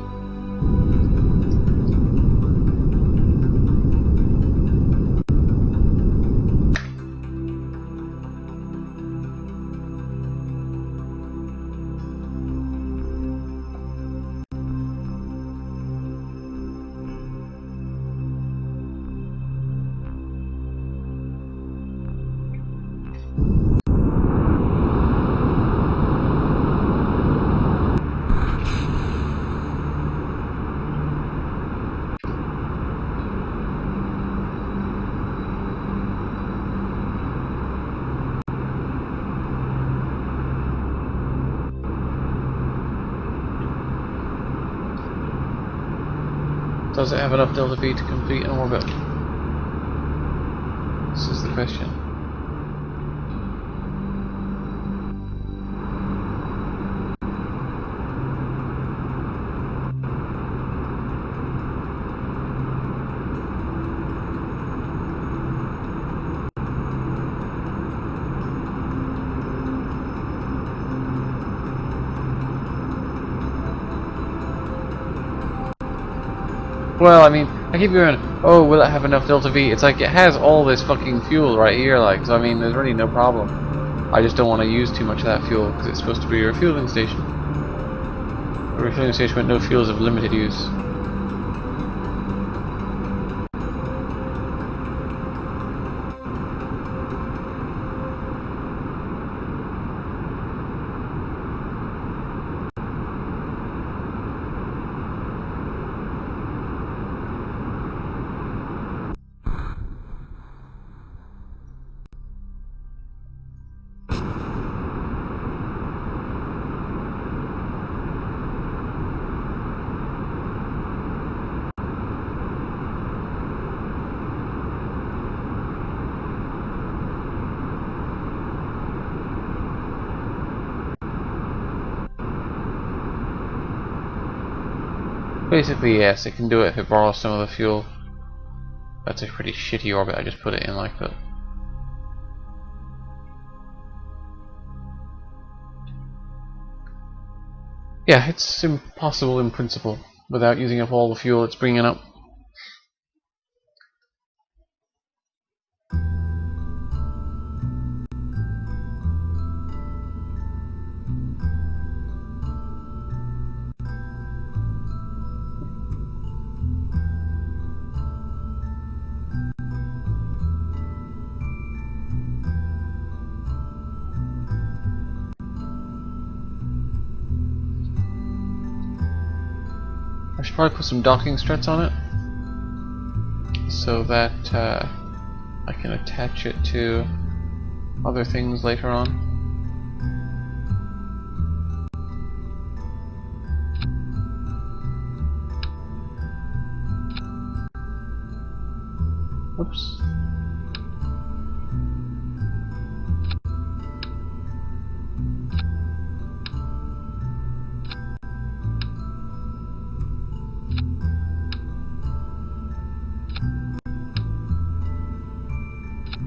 Speaker 1: Does it have enough delta V to complete an orbit? This is the question. Well, I mean, I keep going, oh, will it have enough delta V? It's like, it has all this fucking fuel right here, like, so I mean, there's really no problem. I just don't want to use too much of that fuel, because it's supposed to be a refueling station. A refueling station with no fuel is of limited use. Basically, yes, it can do it if it borrows some of the fuel. That's a pretty shitty orbit I just put it in like that. Yeah, it's impossible in principle without using up all the fuel it's bringing up. I should probably put some docking struts on it so that I can attach it to other things later on. Oops.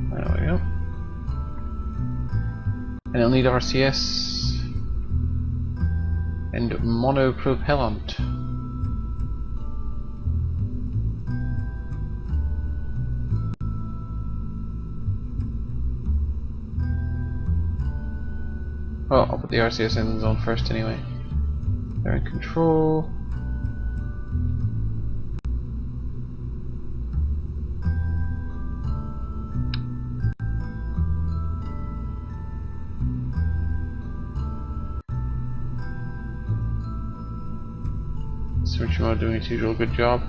Speaker 1: There we go. And it'll need RCS and monopropellant. Oh, I'll put the RCS engines on first anyway. They're in control. Switch mode doing its usual good job.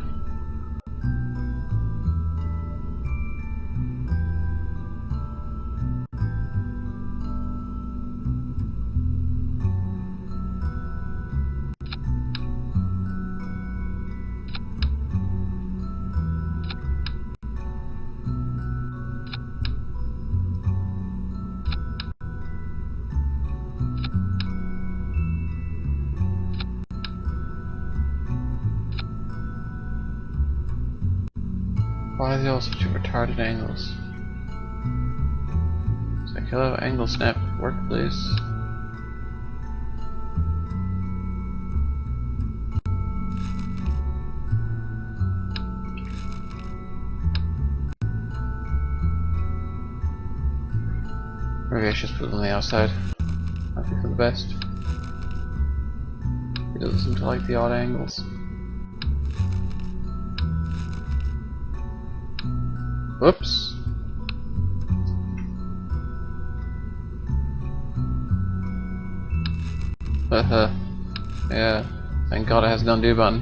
Speaker 1: Why are they all such retarded angles? It's like, hello, angle snap, work please. Maybe I should put it on the outside. Might be for the best. It doesn't seem to like the odd angles. Whoops. Yeah. Thank God it has an undo button.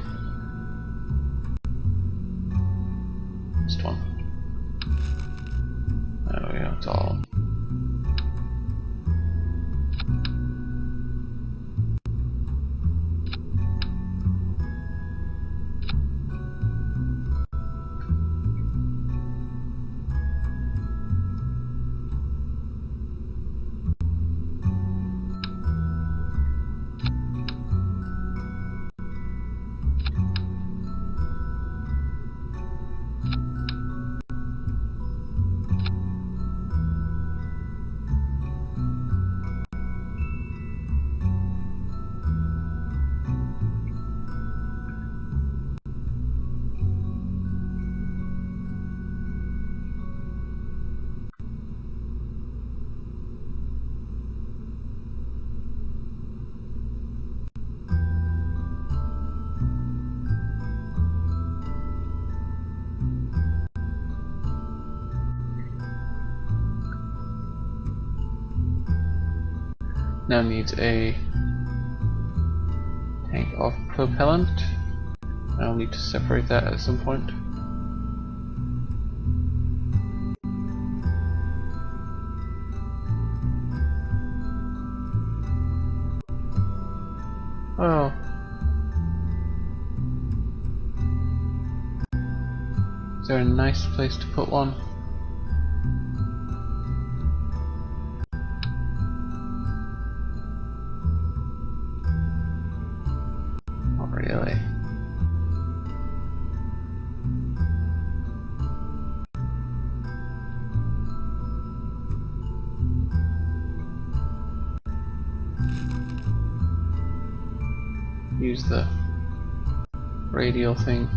Speaker 1: Just one. There we go, it's all. Now needs a tank of propellant. I'll need to separate that at some point. Oh. Is there a nice place to put one? Not really. use the radial thing.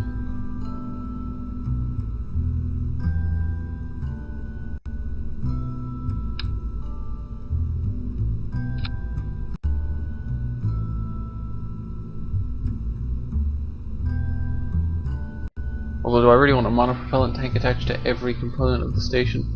Speaker 1: Although, do I really want a monopropellant tank attached to every component of the station?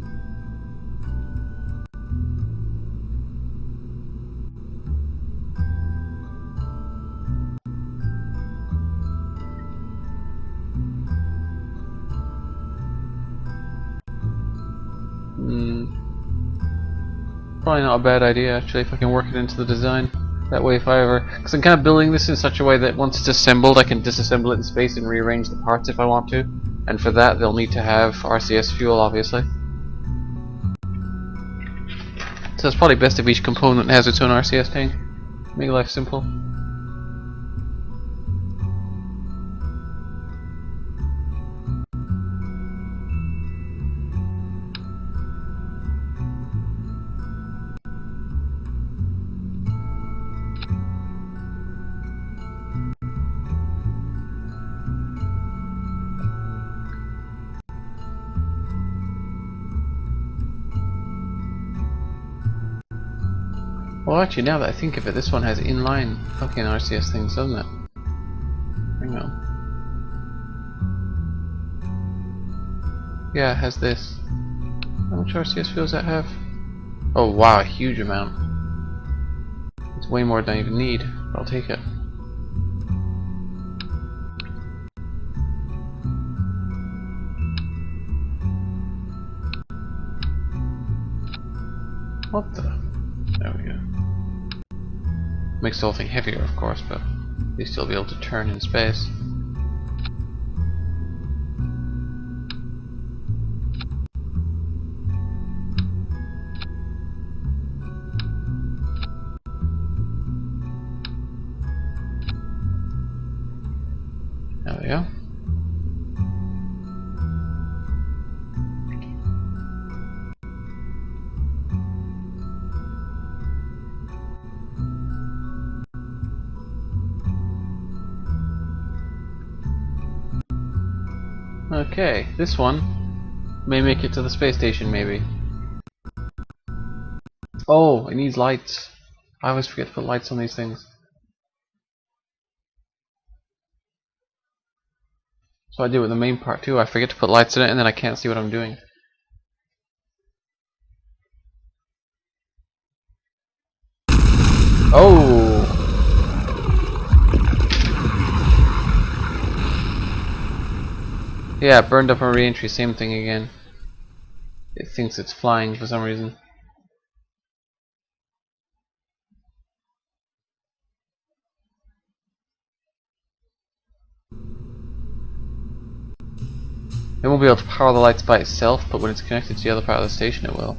Speaker 1: Probably not a bad idea, actually, if I can work it into the design. That way, if I ever... Because I'm kind of building this in such a way that once it's assembled, I can disassemble it in space and rearrange the parts if I want to. And for that, they'll need to have RCS fuel, obviously. So it's probably best if each component has its own RCS tank. Make life simple. Well, actually, now that I think of it, this one has inline fucking RCS things, doesn't it? Hang on. Yeah, it has this. How much RCS fuel does that have? Oh wow, a huge amount. It's way more than I even need, but I'll take it. What the? There we go. Makes the whole thing heavier, of course, but you still be able to turn in space. There we go. Okay, this one may make it to the space station, maybe. Oh, it needs lights. I always forget to put lights on these things. So I do with the main part too. I forget to put lights in it and then I can't see what I'm doing. Oh! Yeah, burned up on re-entry, same thing again. It thinks it's flying for some reason. It won't be able to power the lights by itself, but when it's connected to the other part of the station it will.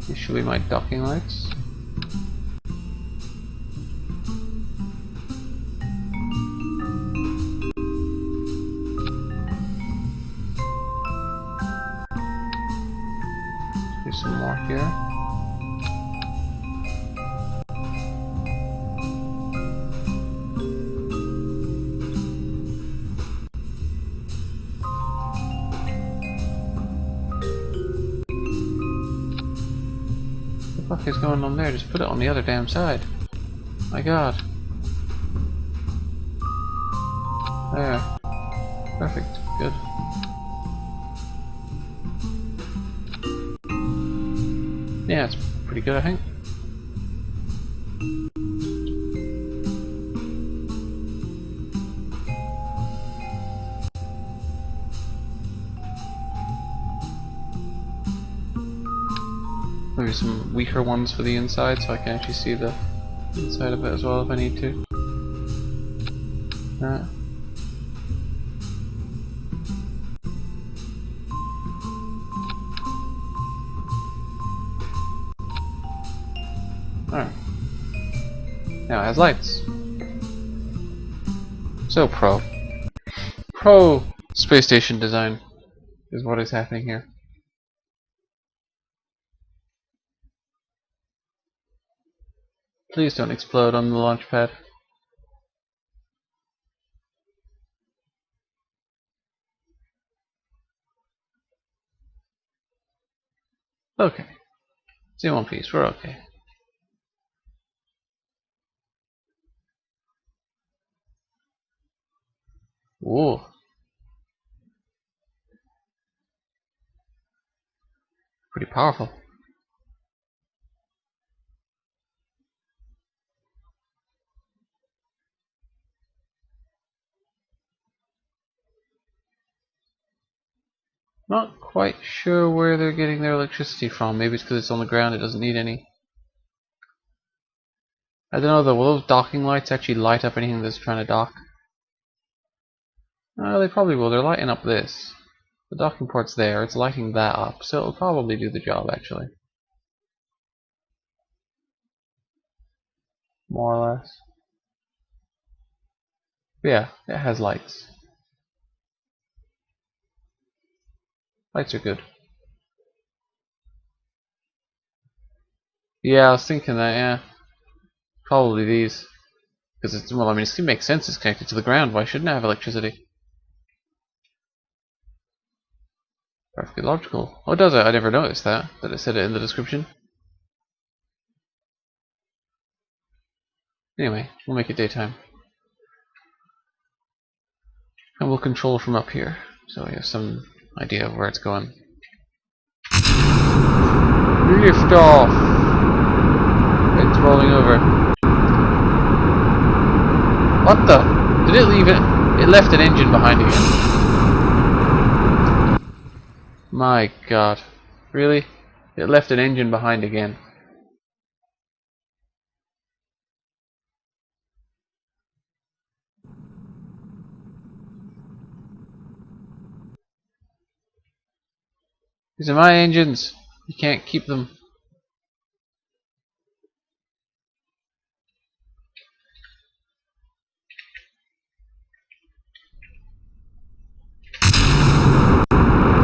Speaker 1: These should be my docking lights. Do some more here. What the fuck is going on there? Just put it on the other damn side. My god. There. Perfect. Good. Yeah, it's pretty good, I think. Maybe some weaker ones for the inside so I can actually see the inside of it as well if I need to. Alright. Now it has lights. So pro space station design is what is happening here. Please don't explode on the launch pad. Okay. It's in one piece. We're okay. Ooh. Pretty powerful. Not quite sure where they're getting their electricity from. Maybe it's because it's on the ground, it doesn't need any. I don't know though, will those docking lights actually light up anything that's trying to dock? They probably will. They're lighting up this. The docking port's there, it's lighting that up, so it'll probably do the job actually. More or less. But yeah, it has lights. Lights are good. Yeah, I was thinking that, yeah. Probably these. Because it's, well, I mean, it makes sense, it's connected to the ground, why shouldn't it have electricity? Perfectly logical. Oh, does it? I never noticed that it said it in the description. Anyway, we'll make it daytime. And we'll control from up here, so we have some idea of where it's going. Lift off! It's rolling over. What the? Did it leave it? It left an engine behind again. My god. Really? It left an engine behind again. These are my engines. You can't keep them.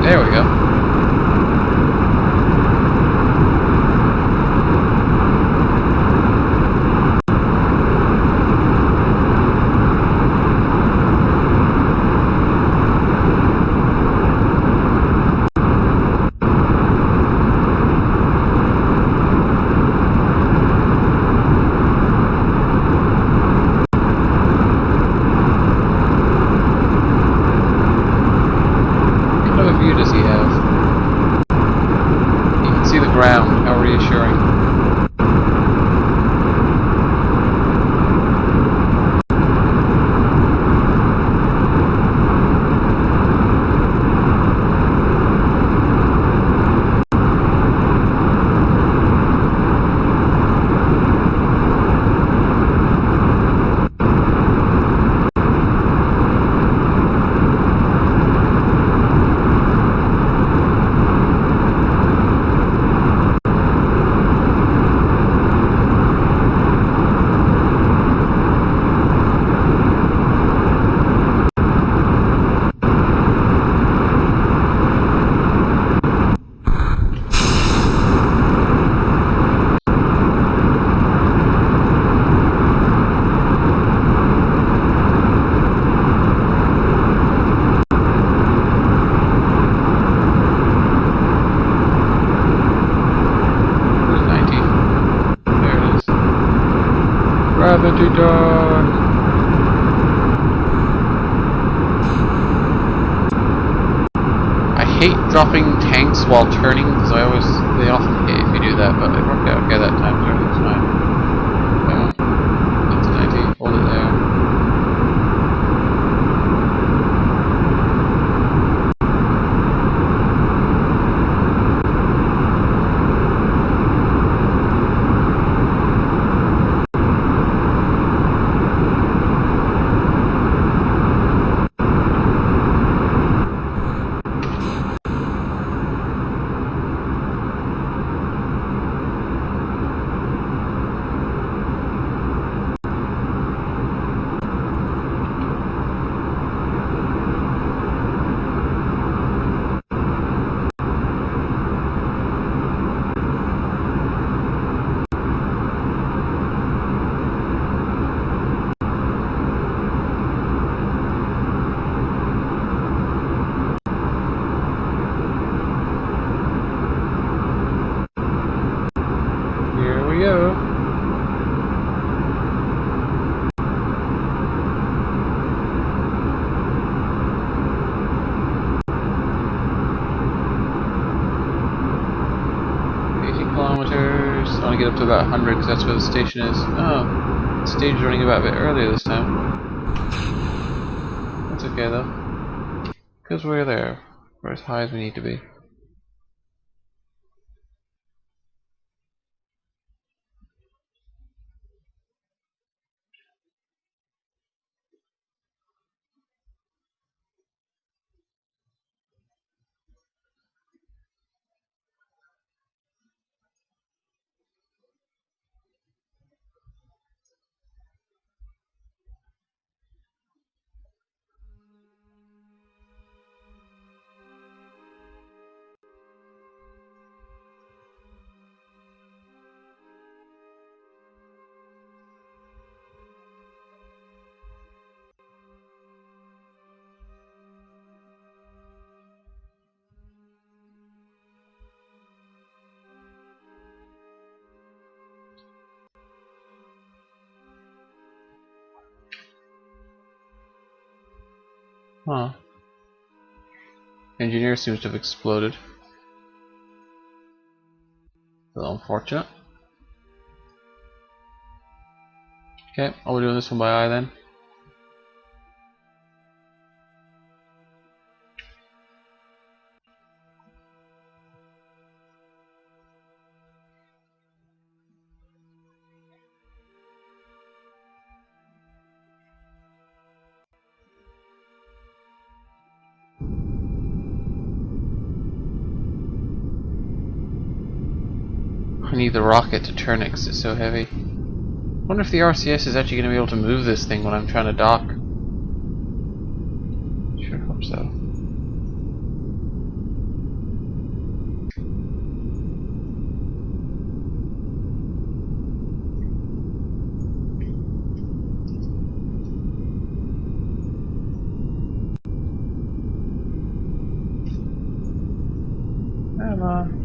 Speaker 1: There we go. Ground, how reassuring. Gravity dog. I hate dropping tanks while turning because they often hit if you do that, but it worked out okay that time, so it's fine. Up to 90, hold it there. Oops, I want to get up to about 100 because that's where the station is. Oh, the stage is running about a bit earlier this time. That's okay though, because we're there. We're as high as we need to be. Huh. Engineer seems to have exploded. A little unfortunate. Okay, are we doing this one by eye then? I need the rocket to turn it because it's so heavy. I wonder if the RCS is actually going to be able to move this thing when I'm trying to dock. Sure hope so. Come on.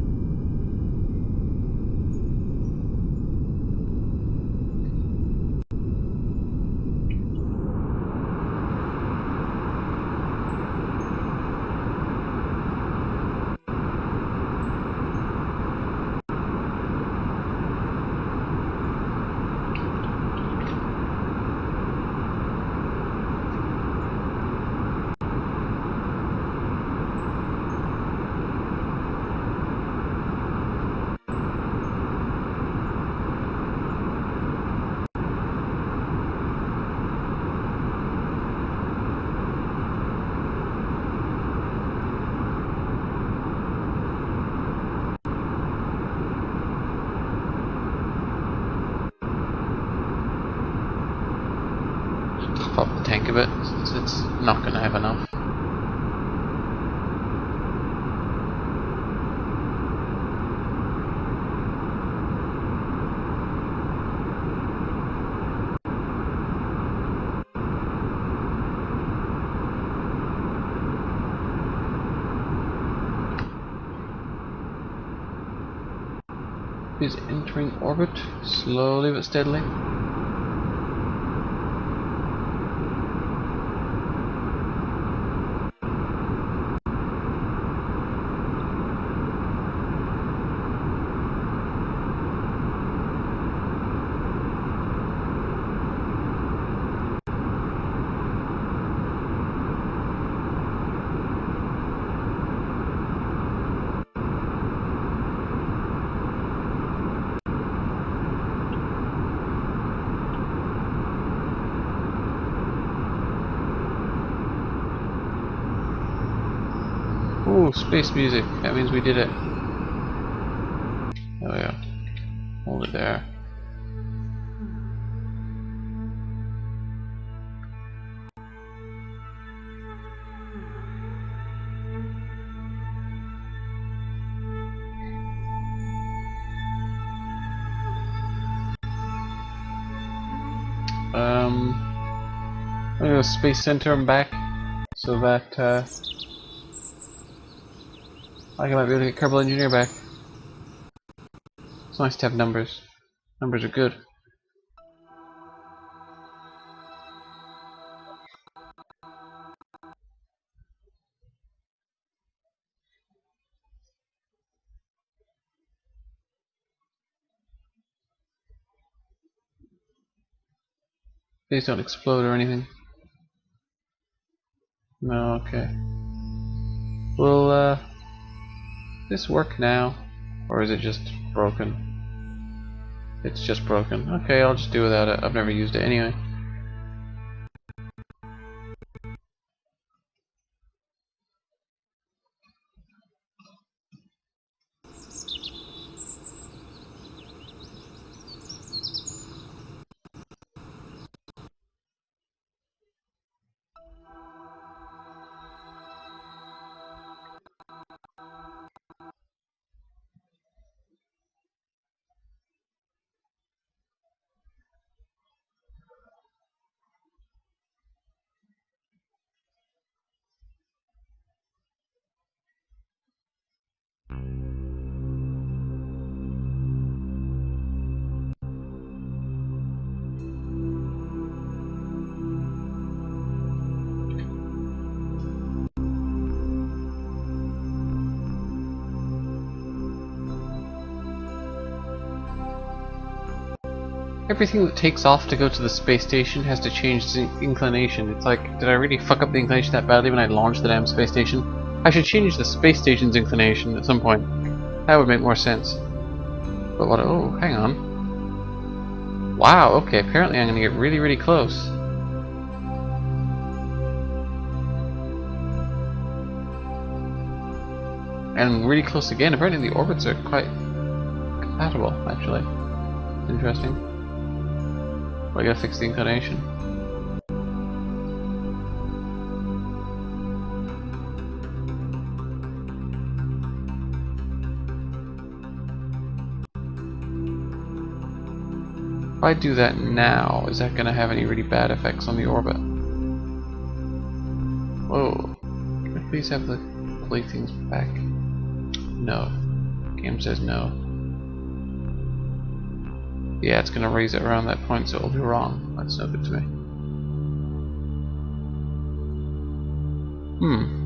Speaker 1: Pop the tank a bit since it's not going to have enough. Is entering orbit slowly but steadily. Ooh, space music. That means we did it. There we go. Hold it there. I'm gonna go Space Center and back so that I might be able to get Kerbal Engineer back. It's nice to have numbers. Numbers are good. Please don't explode or anything. No, okay. Will this work now? Or is it just broken? It's just broken. Okay, I'll just do without it. I've never used it anyway. Everything that takes off to go to the space station has to change its inclination. It's like, did I really fuck up the inclination that badly when I launched the damn space station? I should change the space station's inclination at some point. That would make more sense. But what? Oh, hang on. Wow, okay, apparently I'm gonna get really, really close. And really close again. Apparently the orbits are quite compatible, actually. Interesting. Well, I gotta fix the inclination. If I do that now, is that gonna have any really bad effects on the orbit? Whoa. Can I please have the playthings back? No. Game says no. Yeah, it's gonna raise it around that point, so it'll be wrong. That's no good to me. Hmm.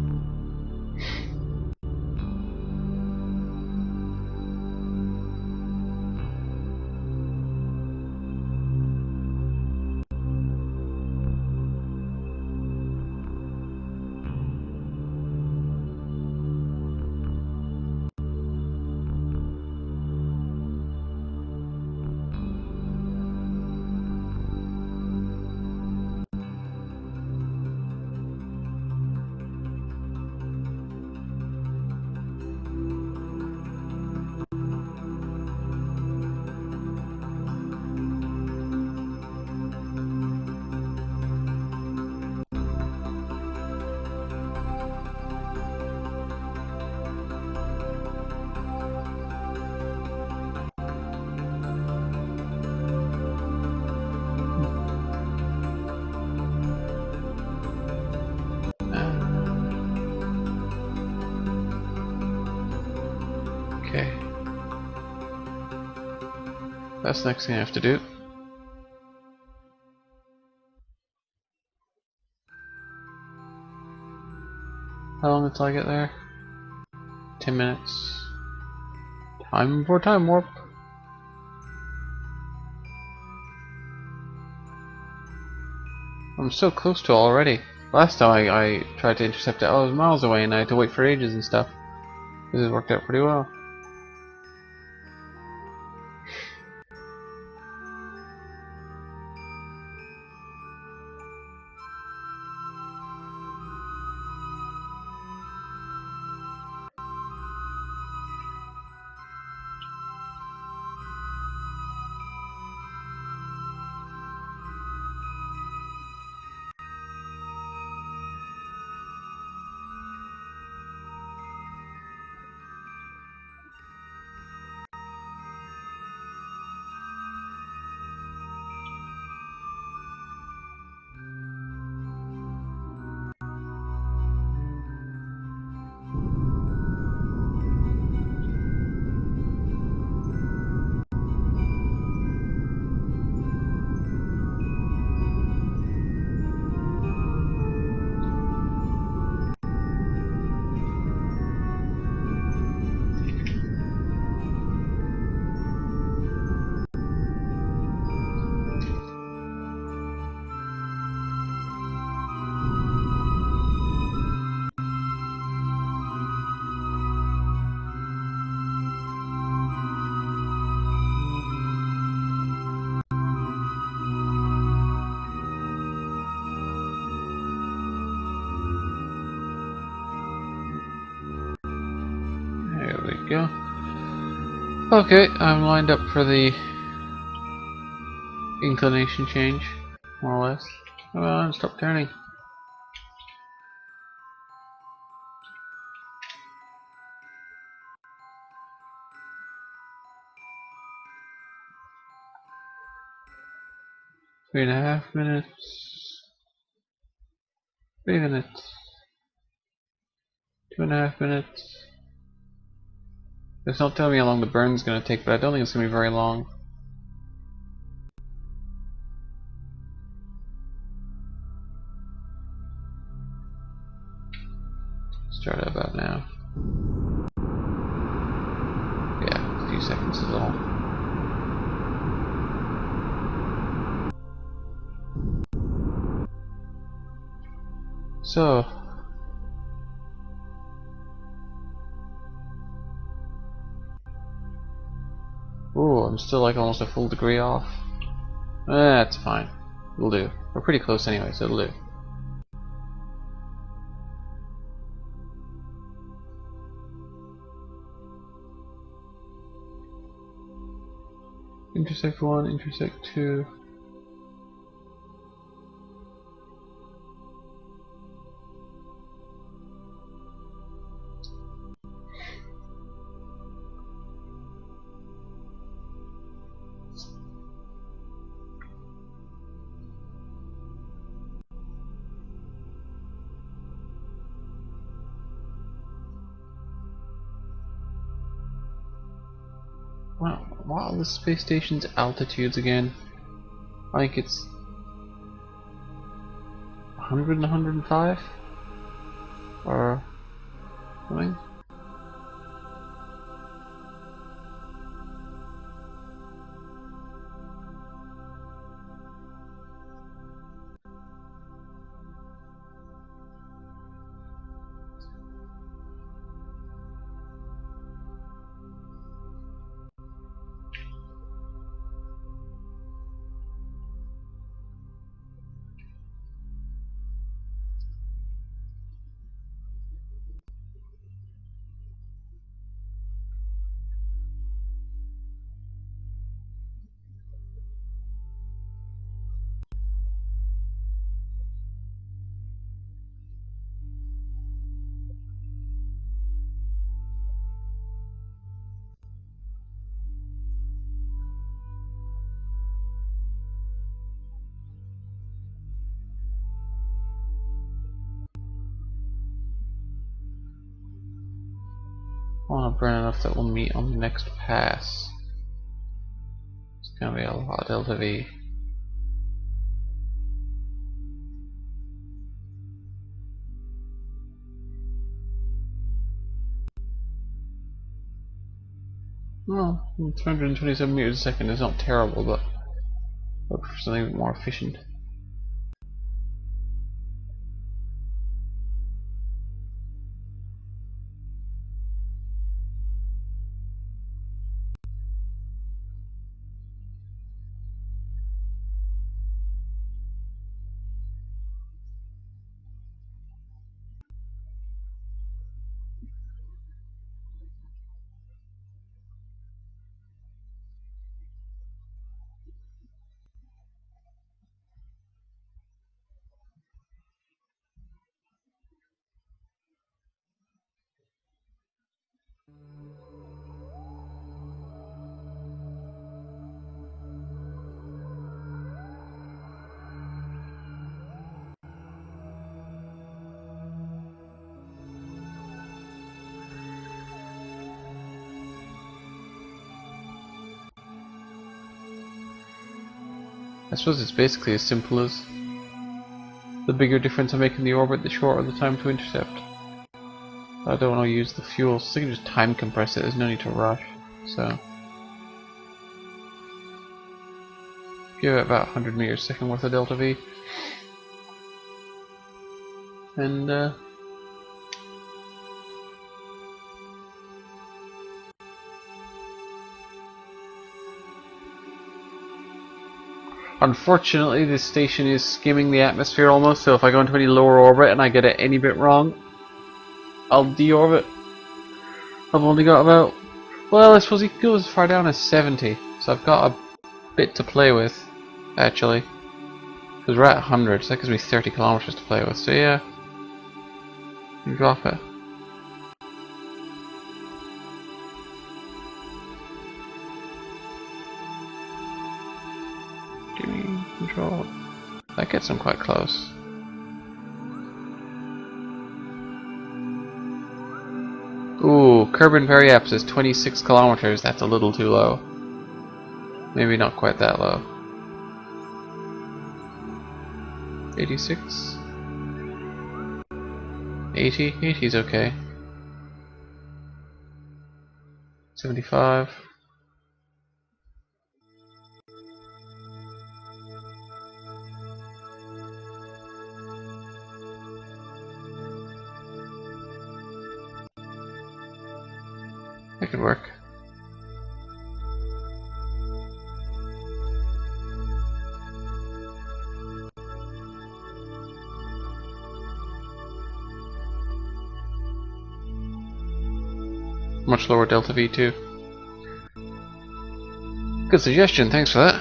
Speaker 1: Okay. That's the next thing I have to do. How long until I get there? 10 minutes. Time for time warp. I'm so close to it already. Last time I tried to intercept it, I was miles away and I had to wait for ages and stuff. This has worked out pretty well. we go. Okay, I'm lined up for the inclination change, more or less. Come on, stop turning. Three and a half minutes. 3 minutes. 2.5 minutes. It's not telling me how long the burn's gonna take, but I don't think it's gonna be very long. Start about now. Yeah, a few seconds is all. So, ooh, I'm still like almost a full degree off. That's fine. It'll do. We're pretty close anyway, so it'll do. Intersect 1, intersect 2. Wow, what are the space station's altitudes again? I think it's 100 and 105? Or something? I want to burn enough that we'll meet on the next pass. It's gonna be a lot of delta V. Well, 227 meters a second is not terrible, but look for something a bit more efficient. I suppose it's basically as simple as the bigger difference I make in the orbit, the shorter the time to intercept. I don't want to use the fuel, so I can just time compress it, there's no need to rush. So, give it about 100 meters a second worth of delta V. And, unfortunately, this station is skimming the atmosphere almost, so if I go into any lower orbit and I get it any bit wrong, I'll deorbit. I've only got about, well, I suppose he goes as far down as 70, so I've got a bit to play with, actually. Because we're at 100, so that gives me 30 kilometers to play with, so yeah, you can drop it. Give me control. That gets him quite close. Ooh, Kerbin Periaps is 26 kilometers. That's a little too low. Maybe not quite that low. 86? 80? 80 is okay. 75. That could work. Much lower delta V too. Good suggestion, thanks for that.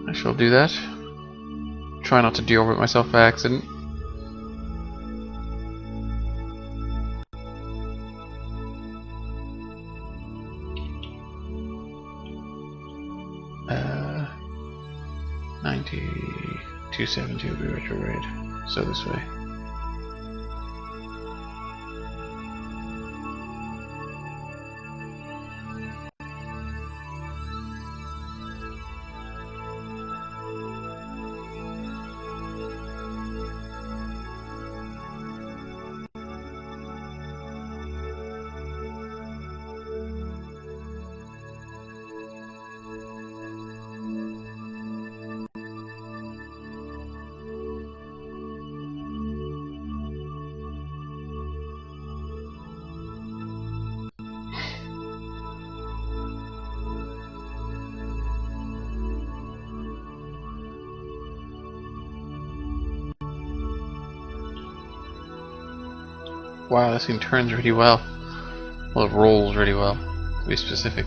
Speaker 1: I shall do that. Try not to deorbit myself by accident. Uh, 90, 270 will be retrograde. So this way. Wow, this thing turns really well. Well, it rolls really well, to be specific.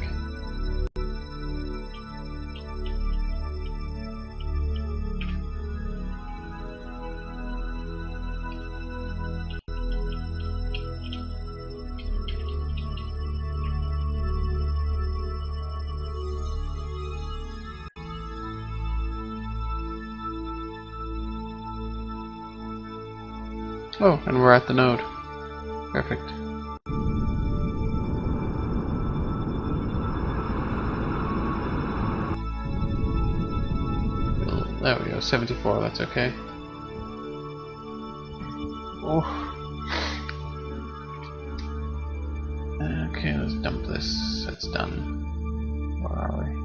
Speaker 1: Oh, and we're at the node. Perfect. There we go, 74, that's okay. Oh. Okay, let's dump this. It's done. Where are we?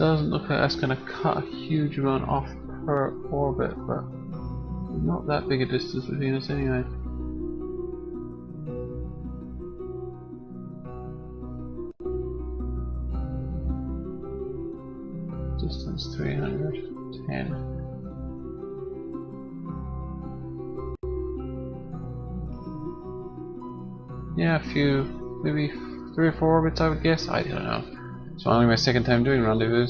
Speaker 1: Doesn't look like that's going to cut a huge amount off per orbit, but not that big a distance between us anyway. Distance 310. Yeah, a few, maybe 3 or 4 orbits I would guess. I don't know. It's only my second time doing rendezvous.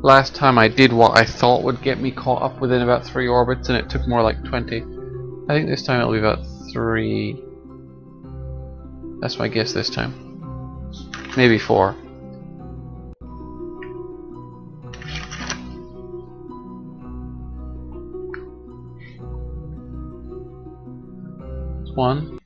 Speaker 1: Last time I did what I thought would get me caught up within about 3 orbits, and it took more like 20. I think this time it'll be about 3. That's my guess this time. Maybe 4. One.